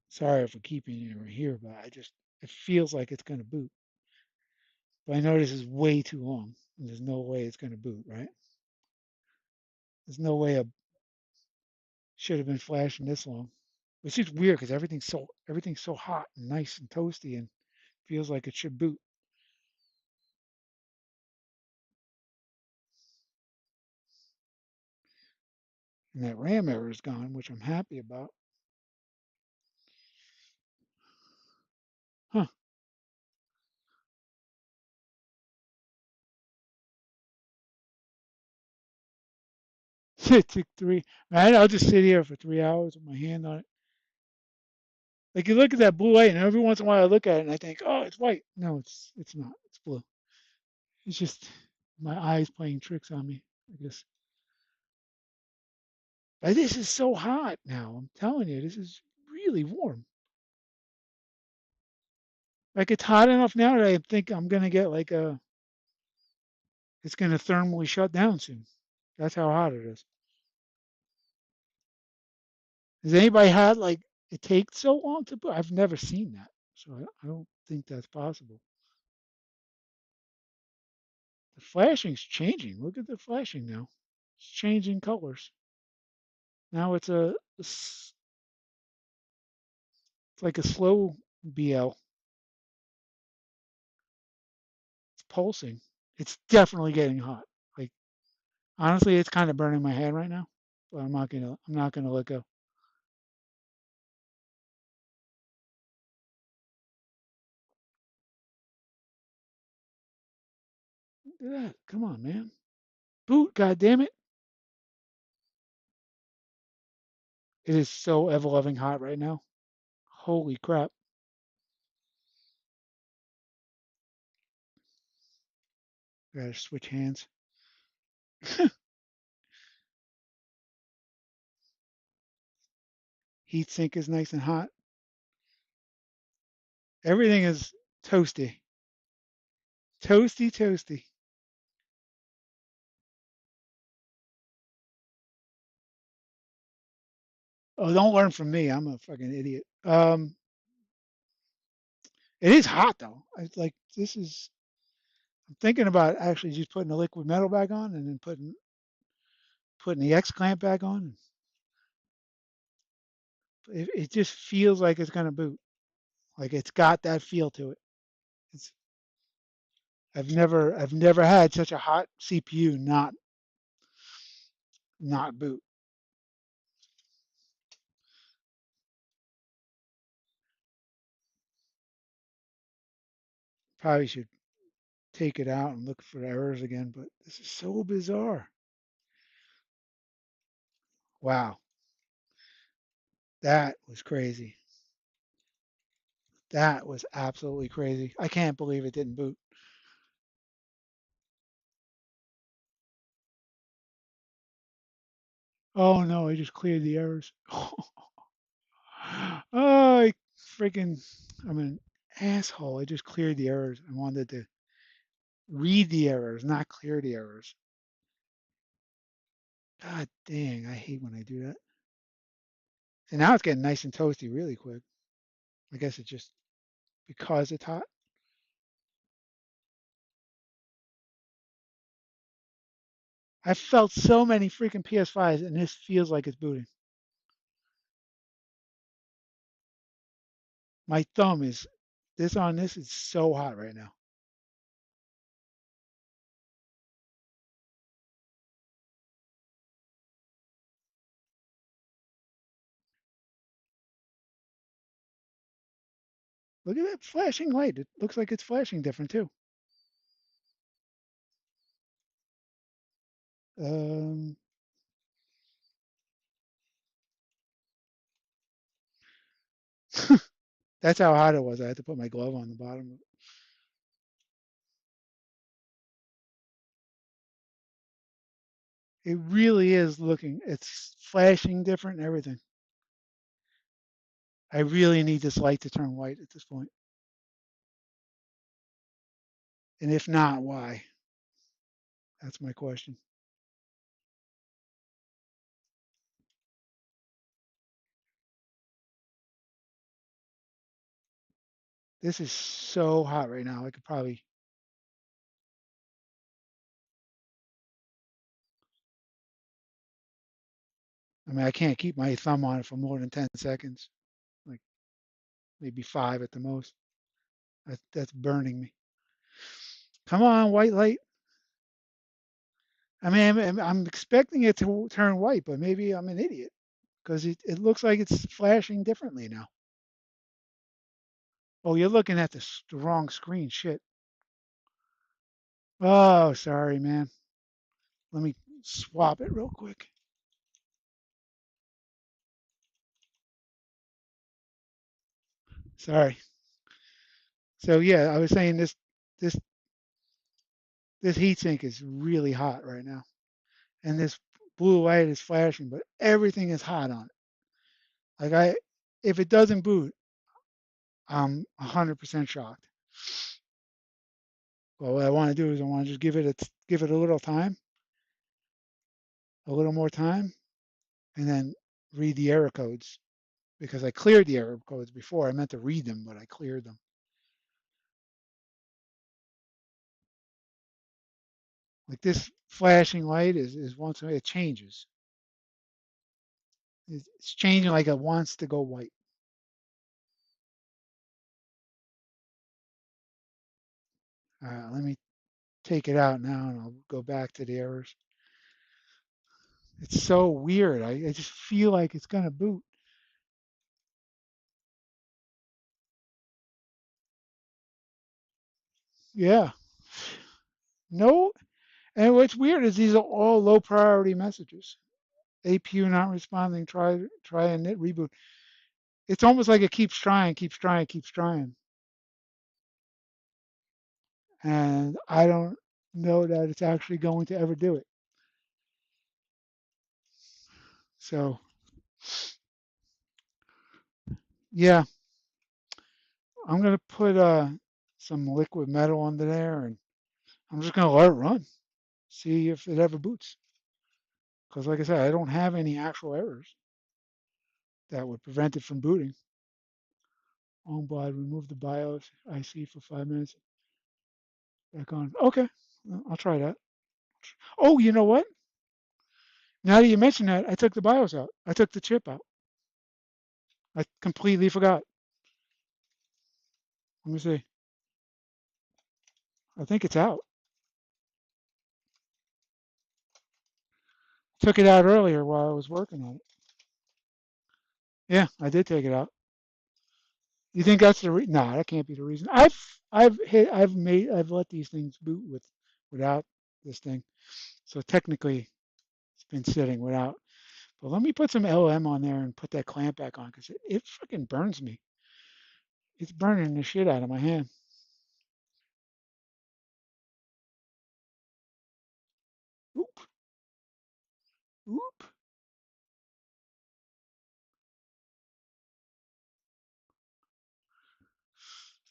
Speaker 1: Sorry for keeping you here, but it feels like it's gonna boot. But I know this is way too long. And there's no way it's gonna boot, right? There's no way it should have been flashing this long. It's just weird because everything's so hot and nice and toasty and feels like it should boot. And that RAM error is gone, which I'm happy about. Huh. It took three. Man, I'll just sit here for 3 hours with my hand on it. Like you look at that blue light, and every once in a while I look at it and I think, oh, it's white. No, it's not. It's blue. It's just my eyes playing tricks on me, I guess. But this is so hot now. I'm telling you, this is really warm. Like it's hot enough now that I think I'm gonna get it's gonna thermally shut down soon. That's how hot it is. Has anybody had like it takes so long to put? I've never seen that, so I don't think that's possible. The flashing's changing. Look at the flashing now. It's changing colors. Now it's like a slow BL. It's pulsing. It's definitely getting hot. Like honestly, it's kind of burning my hand right now, but I'm not gonna let go. Look at that. Come on, man. Boot, God damn it. It is so ever loving hot right now. Holy crap. Gotta switch hands. Heat sink is nice and hot. Everything is toasty. Toasty, toasty. Oh, don't learn from me. I'm a fucking idiot. It is hot though. I like this is. I'm thinking about actually just putting the liquid metal back on and then putting the X clamp back on. It just feels like it's gonna boot. Like it's got that feel to it. It's I've never had such a hot CPU not boot. Probably should take it out and look for errors again, but this is so bizarre. Wow, that was crazy. That was absolutely crazy. I can't believe it didn't boot. Oh no, I just cleared the errors. Oh, I freaking, I'm an asshole. I just cleared the errors. I wanted to read the errors, not clear the errors. God dang, I hate when I do that. And now it's getting nice and toasty really quick. I guess it's just because it's hot. I've felt so many freaking PS5s, and this feels like it's booting. My thumb is this on this is so hot right now. Look at that flashing light. It looks like it's flashing different too. Um, that's how hot it was. I had to put my glove on the bottom. It really is looking. It's flashing different and everything. I really need this light to turn white at this point. And if not, why? That's my question. This is so hot right now. I could probably. I mean, I can't keep my thumb on it for more than 10 seconds. Like maybe 5 at the most. That's burning me. Come on, white light. I mean, I'm expecting it to turn white, but maybe I'm an idiot because it looks like it's flashing differently now. Oh, you're looking at the wrong screen. Shit. Oh, sorry, man. Let me swap it real quick. Sorry. So yeah, I was saying this this heat sink is really hot right now, and this blue light is flashing, but everything is hot on it. Like if it doesn't boot, I'm 100% shocked. Well, what I want to do is I want to just give it a little time, a little more time, and then read the error codes because I cleared the error codes before. I meant to read them, but I cleared them. Like this flashing light is once it changes. It's changing like it wants to go white. Let me take it out now and I'll go back to the errors. It's so weird. I just feel like it's gonna boot. Yeah. No. And what's weird is these are all low priority messages. APU not responding. Try and reboot. It's almost like it keeps trying, keeps trying, keeps trying. And I don't know that it's actually going to ever do it. So Yeah, I'm gonna put some liquid metal under there, and I'm just gonna let it run. See if it ever boots. Because like I said, I don't have any actual errors that would prevent it from booting. On-board, remove the BIOS IC for 5 minutes. Back on. Okay, well, I'll try that. Oh, you know what? Now that you mention that, I took the BIOS out. I took the chip out. I completely forgot. Let me see. I think it's out. Took it out earlier while I was working on it. Yeah, I did take it out. You think that's the reason? Nah, that can't be the reason. I've let these things boot without this thing. So technically, it's been sitting without. But let me put some LM on there and put that clamp back on because it freaking burns me. It's burning the shit out of my hand. Oop, oop.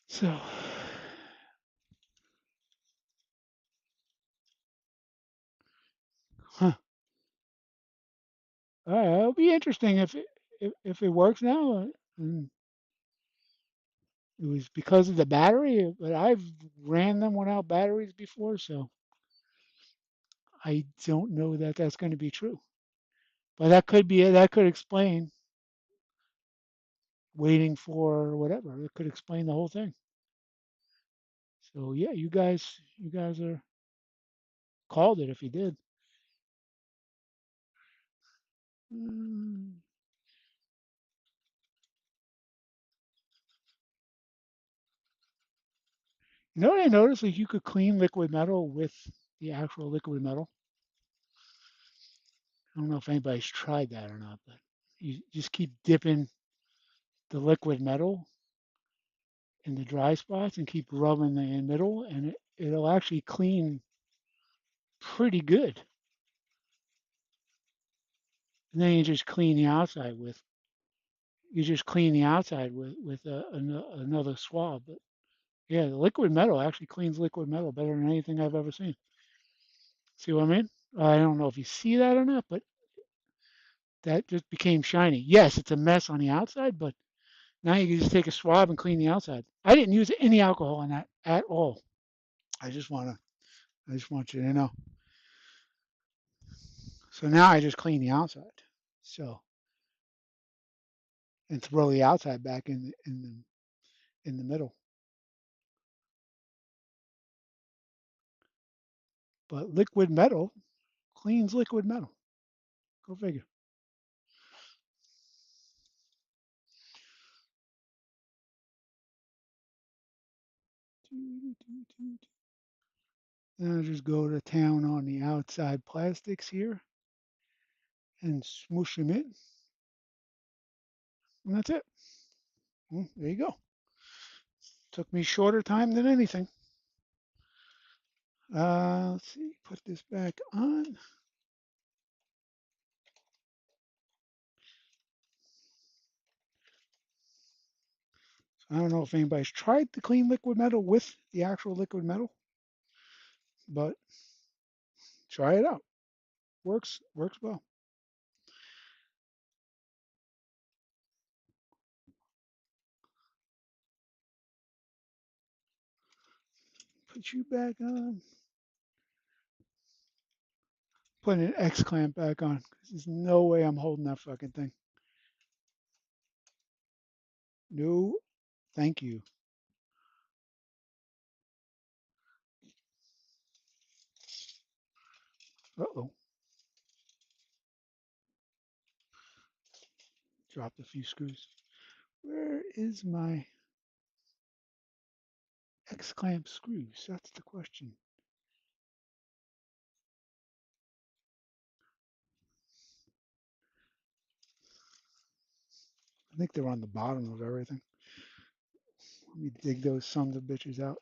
Speaker 1: So, huh. It'll be interesting if it works now. And it was because of the battery, but I've ran them without batteries before, so I don't know that that's going to be true. But that could explain waiting for whatever. It could explain the whole thing. So yeah, you guys are called it if you did. Mm. You know what I noticed? Like you could clean liquid metal with the actual liquid metal. I don't know if anybody's tried that or not, but you just keep dipping the liquid metal in the dry spots and keep rubbing the middle, and it'll actually clean pretty good. And then you just clean the outside with another swab. But yeah, the liquid metal actually cleans liquid metal better than anything I've ever seen. See what I mean? I don't know if you see that or not, but that just became shiny. Yes, it's a mess on the outside, but now you can just take a swab and clean the outside. I didn't use any alcohol in that at all. I just wanna, I just want you to know. So now I just clean the outside. So and throw the outside back in the middle. But liquid metal cleans liquid metal. Go figure. Then I just go to town on the outside plastics here and smoosh them in, and that's it. Well, there you go. Took me shorter time than anything. Let's see, put this back on. I don't know if anybody's tried the clean liquid metal with the actual liquid metal, but try it out. Works well. Put you back on. Put an X clamp back on. There's no way I'm holding that fucking thing. No, thank you. Uh-oh. Dropped a few screws. Where is my X clamp screws? That's the question. I think they're on the bottom of everything. Let me dig those sons of bitches out.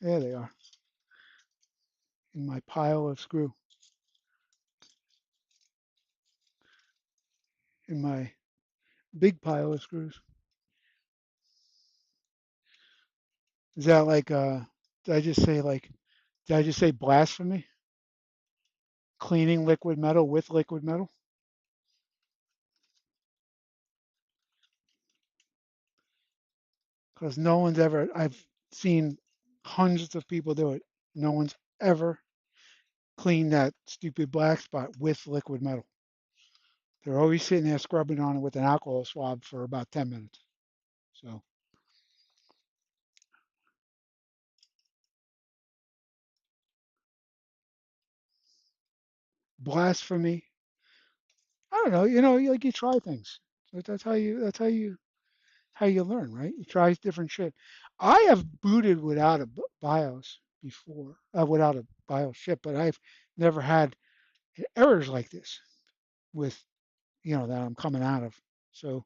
Speaker 1: There they are. In my pile of screw. In my Big pile of screws. Is that like did I just say like did I just say blasphemy? Cleaning liquid metal with liquid metal? Because no one's ever I've seen hundreds of people do it. No one's ever cleaned that stupid black spot with liquid metal. They're always sitting there scrubbing on it with an alcohol swab for about 10 minutes. So blasphemy. I don't know. Like you try things. That's how you learn, right? You try different shit. I have booted without a BIOS before, without a BIOS chip, but I've never had errors like this with that I'm coming out of. So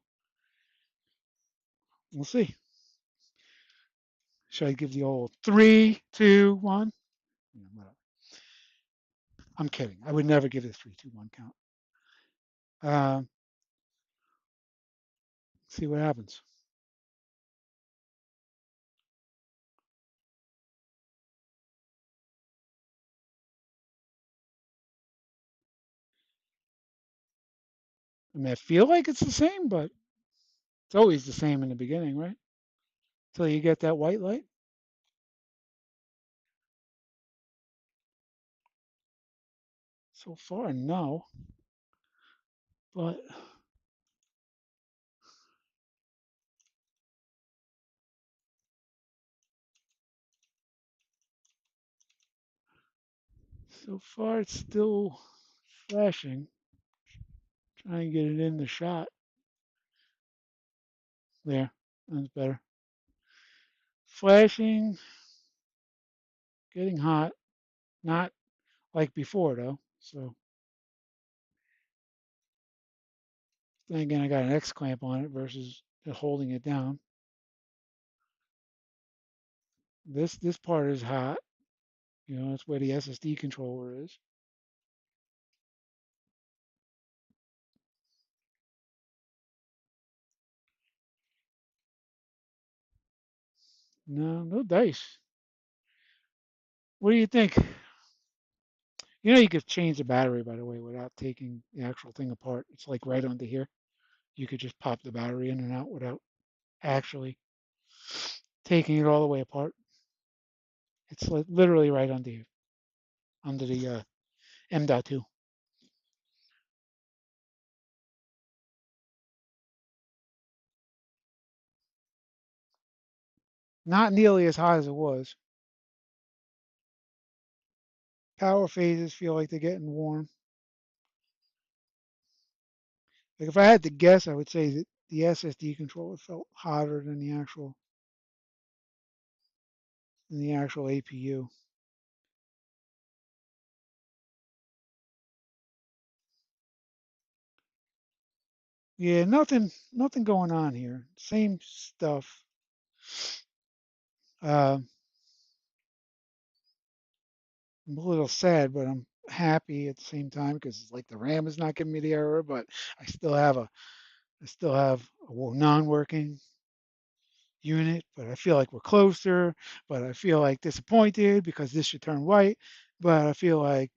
Speaker 1: we'll see. Should I give the old three, two, one? Whatever. I'm kidding. I would never give it a three, two, one count. Um, see what happens. I mean, I feel like it's the same, but it's always the same in the beginning, right? Until you get that white light. So far, no. But so far, it's still flashing. Try and get it in the shot. There. That's better. Flashing, getting hot. Not like before, though. So then again, I got an X clamp on it versus holding it down. This part is hot. That's where the SSD controller is. No, no dice. What do you think? You could change the battery, by the way, without taking the actual thing apart. It's like right under here. You could just pop the battery in and out without actually taking it all the way apart. It's like literally right under you, under the M.2. Not nearly as hot as it was. Power phases feel like they're getting warm. Like if I had to guess, I would say that the SSD controller felt hotter than the actual APU. Yeah, nothing going on here. Same stuff. Uh, I'm a little sad, but I'm happy at the same time because it's like the RAM is not giving me the error, but I still have a I still have a non-working unit, but I feel like we're closer, but I feel like disappointed because this should turn white, but I feel like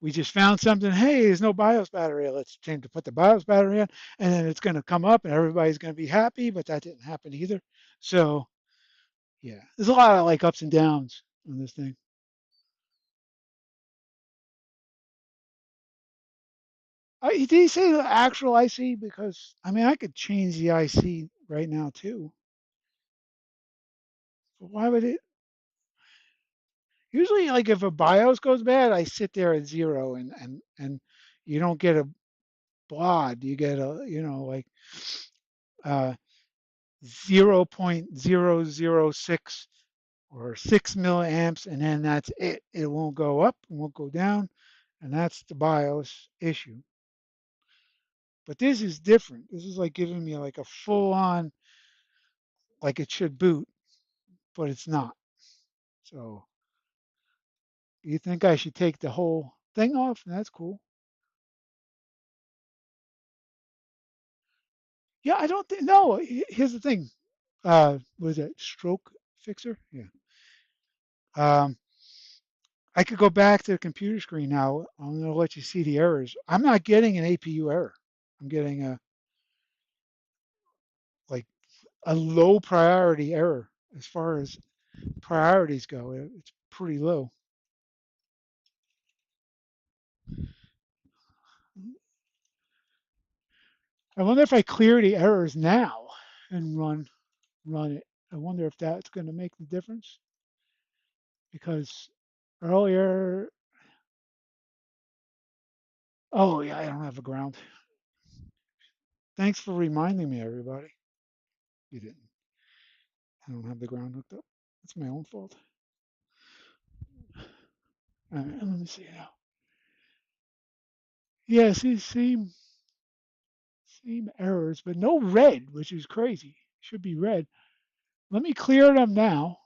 Speaker 1: we just found something. Hey, there's no BIOS battery. Let's change to put the BIOS battery in, and then it's going to come up, and everybody's going to be happy. But that didn't happen either. So yeah, there's a lot of like ups and downs on this thing. Did he say the actual IC? Because I mean, I could change the IC right now too. But why would it? Usually, like if a BIOS goes bad, I sit there at zero, and you don't get a BLOD. You get a like uh, 0.006 or 6 milliamps, and then that's it. It won't go up, it won't go down, and that's the BIOS issue. But this is different. This is like giving me like a full on, like it should boot, but it's not. So you think I should take the whole thing off? That's cool. Yeah, I don't think. No, here's the thing. Was it Stroke Fixer? Yeah. Um, I could go back to the computer screen now. I'm going to let you see the errors. I'm not getting an APU error. I'm getting a like a low priority error as far as priorities go. It's pretty low. I wonder if I clear the errors now and run it. I wonder if that's going to make the difference because earlier. Oh yeah, I don't have a ground. Thanks for reminding me, everybody. You didn't. I don't have the ground hooked up. It's my own fault. All right, let me see now. Yeah, see, same errors, but no red, which is crazy. Should be red. Let me clear them now.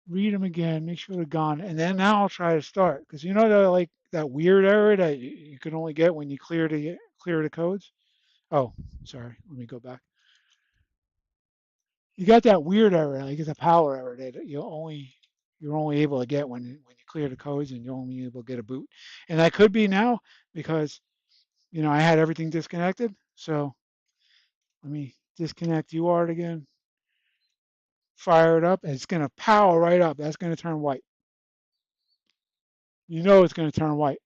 Speaker 1: Read them again. Make sure they're gone, and then now I'll try to start because you know the like that weird error that you can only get when you clear the codes. Oh, sorry. Let me go back. You got that weird error, like it's a power error that you're only able to get when you clear the codes and you're only able to get a boot. And that could be now because I had everything disconnected. So let me disconnect UART again, fire it up, and it's gonna power right up. That's gonna turn white. You know it's gonna turn white.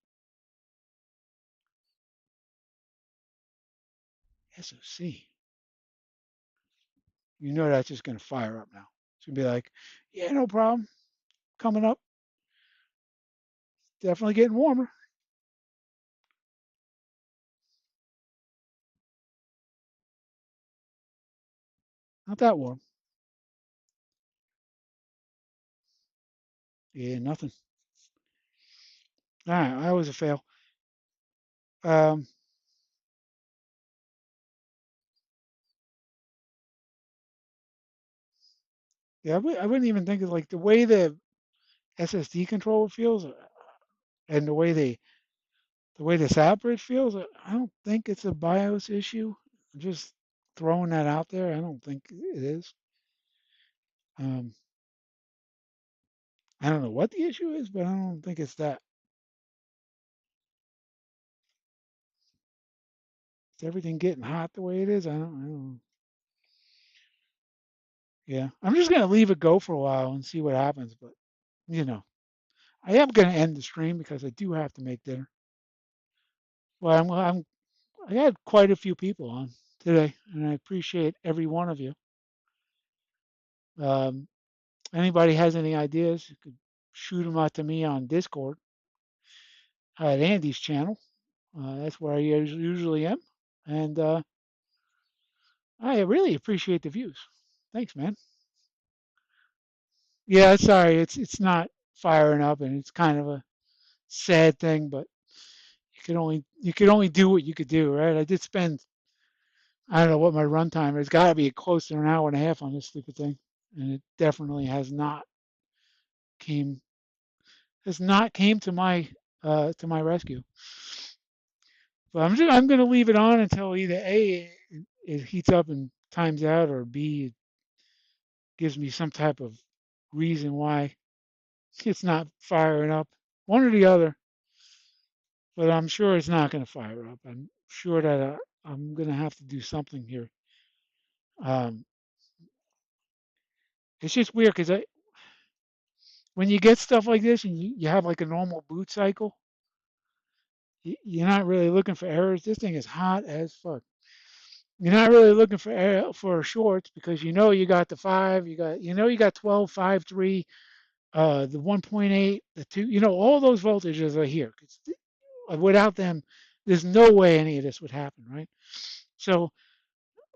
Speaker 1: SOC. You know that's just gonna fire up now. It's gonna be like, yeah, no problem. Coming up. Definitely getting warmer. Not that warm. Yeah, nothing. All right, that was a fail. Um, yeah, I wouldn't even think of like the way the SSD controller feels and the way the SAP bridge feels. I don't think it's a BIOS issue. I'm just throwing that out there. I don't think it is. Um, I don't know what the issue is, but I don't think it's that. Is everything getting hot the way it is? I don't. Yeah, I'm just gonna leave it go for a while and see what happens. But you know, I am gonna end the stream because I do have to make dinner. Well, I had quite a few people on today, and I appreciate every one of you. Um, Anybody has any ideas, you could shoot them out to me on Discord at Andy's channel. That's where I usually am, and I really appreciate the views. Thanks, man. Yeah, sorry, it's not firing up, and it's kind of a sad thing, but you could only do what you could do, right? I did spend I don't know what my runtime is. Got to be close to an hour and a half on this stupid thing, and it definitely came came to my rescue. But I'm going to leave it on until either A it heats up and times out, or B it gives me some type of reason why it's not firing up. One or the other, but I'm sure it's not going to fire up. I'm sure that I'm going to have to do something here. Um, it's just weird because when you get stuff like this and you have like a normal boot cycle, you're not really looking for errors. This thing is hot as fuck. You're not really looking for shorts because you got the 5, you got 12, 5, 3, the 1.8, the 2, all those voltages are here. Without them, there's no way any of this would happen, right? So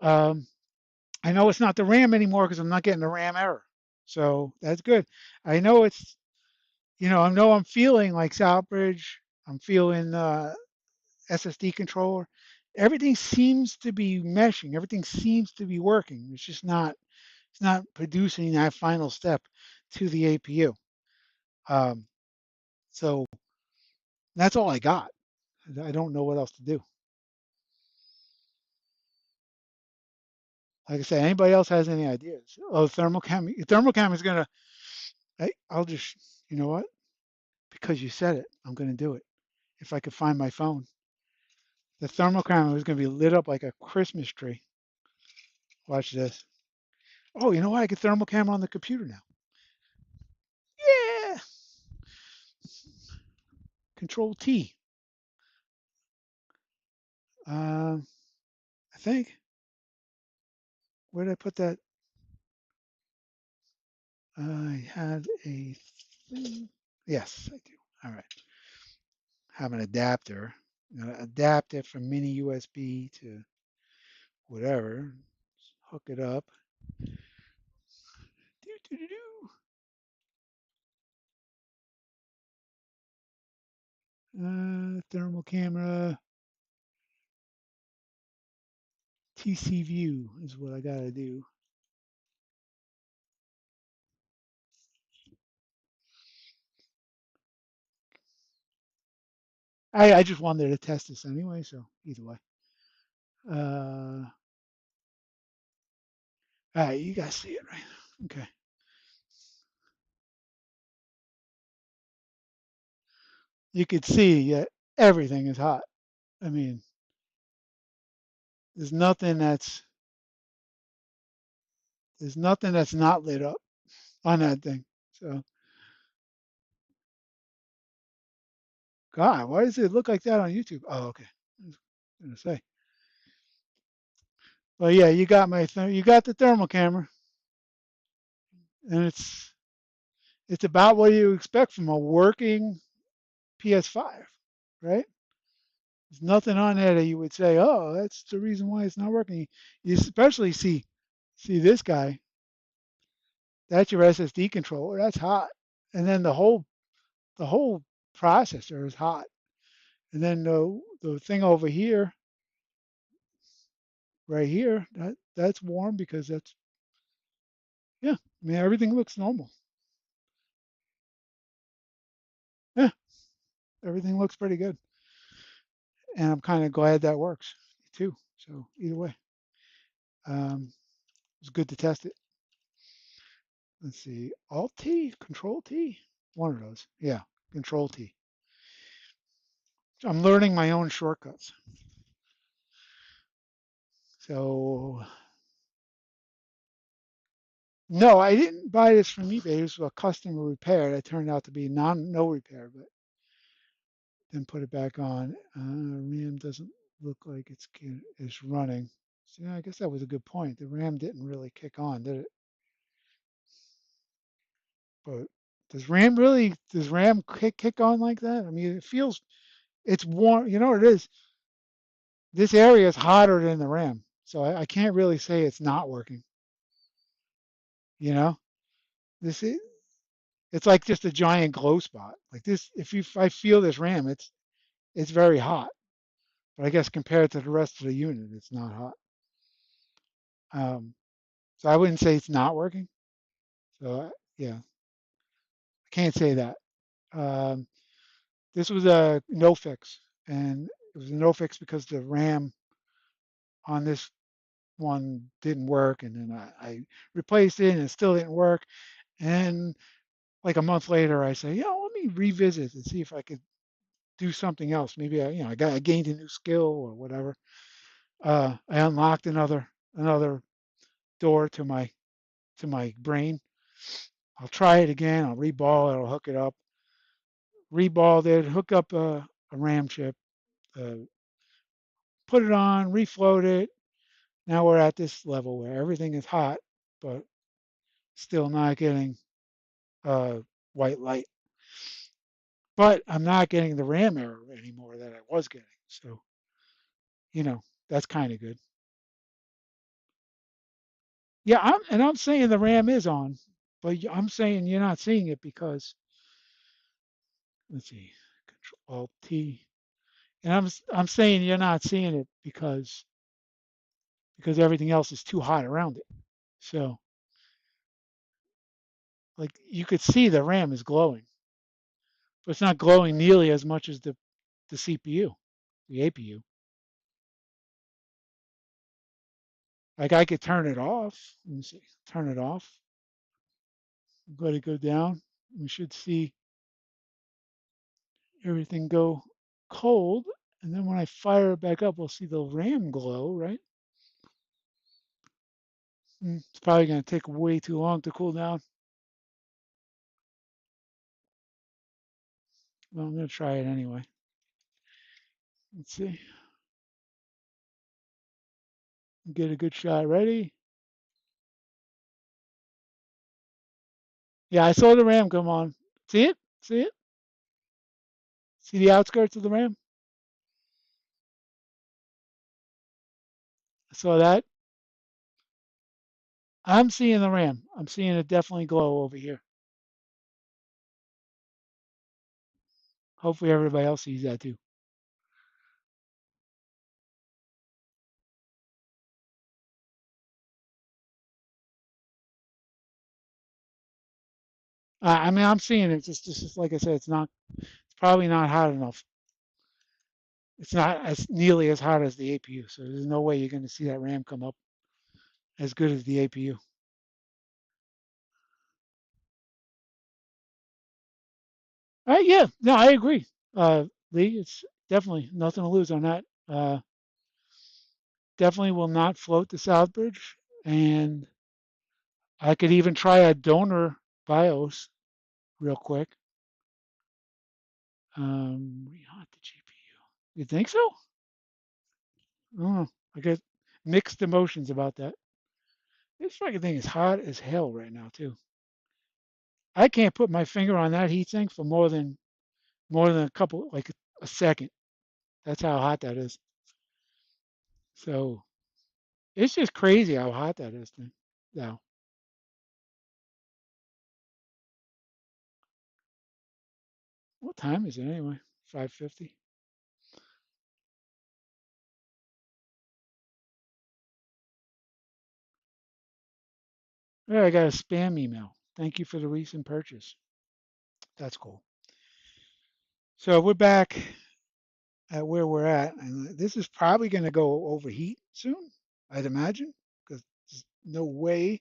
Speaker 1: um, I know it's not the RAM anymore because I'm not getting the RAM error. So that's good. I know I know I'm feeling like Southbridge. I'm feeling SSD controller. Everything seems to be meshing. Everything seems to be working. It's not producing that final step to the APU. Um, so that's all I got. I don't know what else to do. Like I said, anybody else has any ideas? Oh, thermal cam is gonna. I'll just, you know what? Because you said it, I'm gonna do it. If I could find my phone, the thermal camera is gonna be lit up like a Christmas tree. Watch this. Oh, you know what? I get thermal camera on the computer now. Yeah. Control T. Um, I think. Where did I put that? I had a thing. Yes, I do. All right. Have an adapter. Adapt it from mini USB to whatever. Hook it up. Do, do, do, do. Thermal camera. TC view is what I gotta do. I just wanted to test this anyway, so either way. All right, you guys see it, right? Okay. You could see everything is hot. I mean, there's nothing that's there's nothing that's not lit up on that thing. So, God, why does it look like that on YouTube? Oh, okay. I was gonna say. Well, yeah, you got the thermal camera, and it's about what you expect from a working PS5, right? There's nothing on there that you would say, oh, that's the reason why it's not working. You especially see this guy. That's your SSD controller. That's hot, and then the whole processor is hot, and then the thing over here, right here, that's warm because that's yeah. I mean everything looks normal. Yeah, everything looks pretty good, and I'm kind of glad that works too. So either way, um, it's good to test it. Let's see, Alt T, Control T, one of those. Yeah, Control T. I'm learning my own shortcuts. So no, I didn't buy this from eBay. It was a customer repair. It turned out to be no repair, but then put it back on. RAM doesn't look like it's running. So yeah, I guess that was a good point. The RAM didn't really kick on, did it? But does RAM kick on like that? I mean, it's warm. You know what it is? This area is hotter than the RAM, so I can't really say it's not working. You know, this is it's like just a giant glow spot. Like this, if I feel this RAM, it's very hot. But I guess compared to the rest of the unit, it's not hot. Um, so I wouldn't say it's not working. So yeah, I can't say that. Um, this was a no fix, and it was a no fix because the RAM on this one didn't work, and then I replaced it, and it still didn't work. And like a month later, I say, let me revisit and see if I could do something else. Maybe I gained a new skill or whatever. I unlocked another door to my brain. I'll try it again. I'll reball it. I'll hook it up. Reballed it. Hook up a RAM chip. Uh, Put it on. Refloat it. Now we're at this level where everything is hot, but still not getting uh, white light. But I'm not getting the RAM error anymore that I was getting. So that's kind of good. Yeah, I'm saying the RAM is on, but I'm saying you're not seeing it because let's see, Control Alt T, and I'm saying you're not seeing it because everything else is too hot around it. So like you could see the RAM is glowing, but it's not glowing nearly as much as the CPU, the APU. Like I could turn it off. Let me see. Turn it off. Let it go down. We should see everything go cold. And then when I fire it back up, we'll see the RAM glow, right? It's probably going to take way too long to cool down. Well, I'm going to try it anyway. Let's see. Get a good shot ready. Yeah, I saw the RAM come on. See it? See it? See the outskirts of the RAM? I saw that. I'm seeing the RAM. I'm seeing it definitely glow over here. Hopefully everybody else sees that too. I mean, I'm seeing it. Just like I said, it's probably not hot enough. It's not as nearly as hot as the APU. So there's no way you're going to see that RAM come up as good as the APU. Yeah, no, I agree. Lee, it's definitely nothing to lose on that. Definitely will not float the Southbridge. And I could even try a donor BIOS real quick. Rehot the GPU. You think so? Oh, I get mixed emotions about that. This fucking thing is hot as hell right now too. I can't put my finger on that heatsink for more than a couple, like a second. That's how hot that is. So it's just crazy how hot that is now. What time is it anyway? 5:50. Yeah, I got a spam email. Thank you for the recent purchase. That's cool. So we're back at where we're at, and this is probably going to go overheat soon, I'd imagine, because that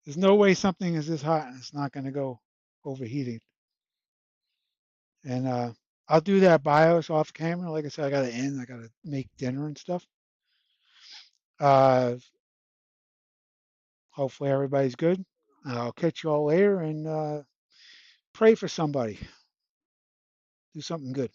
Speaker 1: there's no way something is this hot and it's not going to go overheating. And I'll do that BIOS off camera. Like I said, I got to end. I got to make dinner and stuff. Uh, Hopefully everybody's good. I'll catch you all later and pray for somebody. Do something good.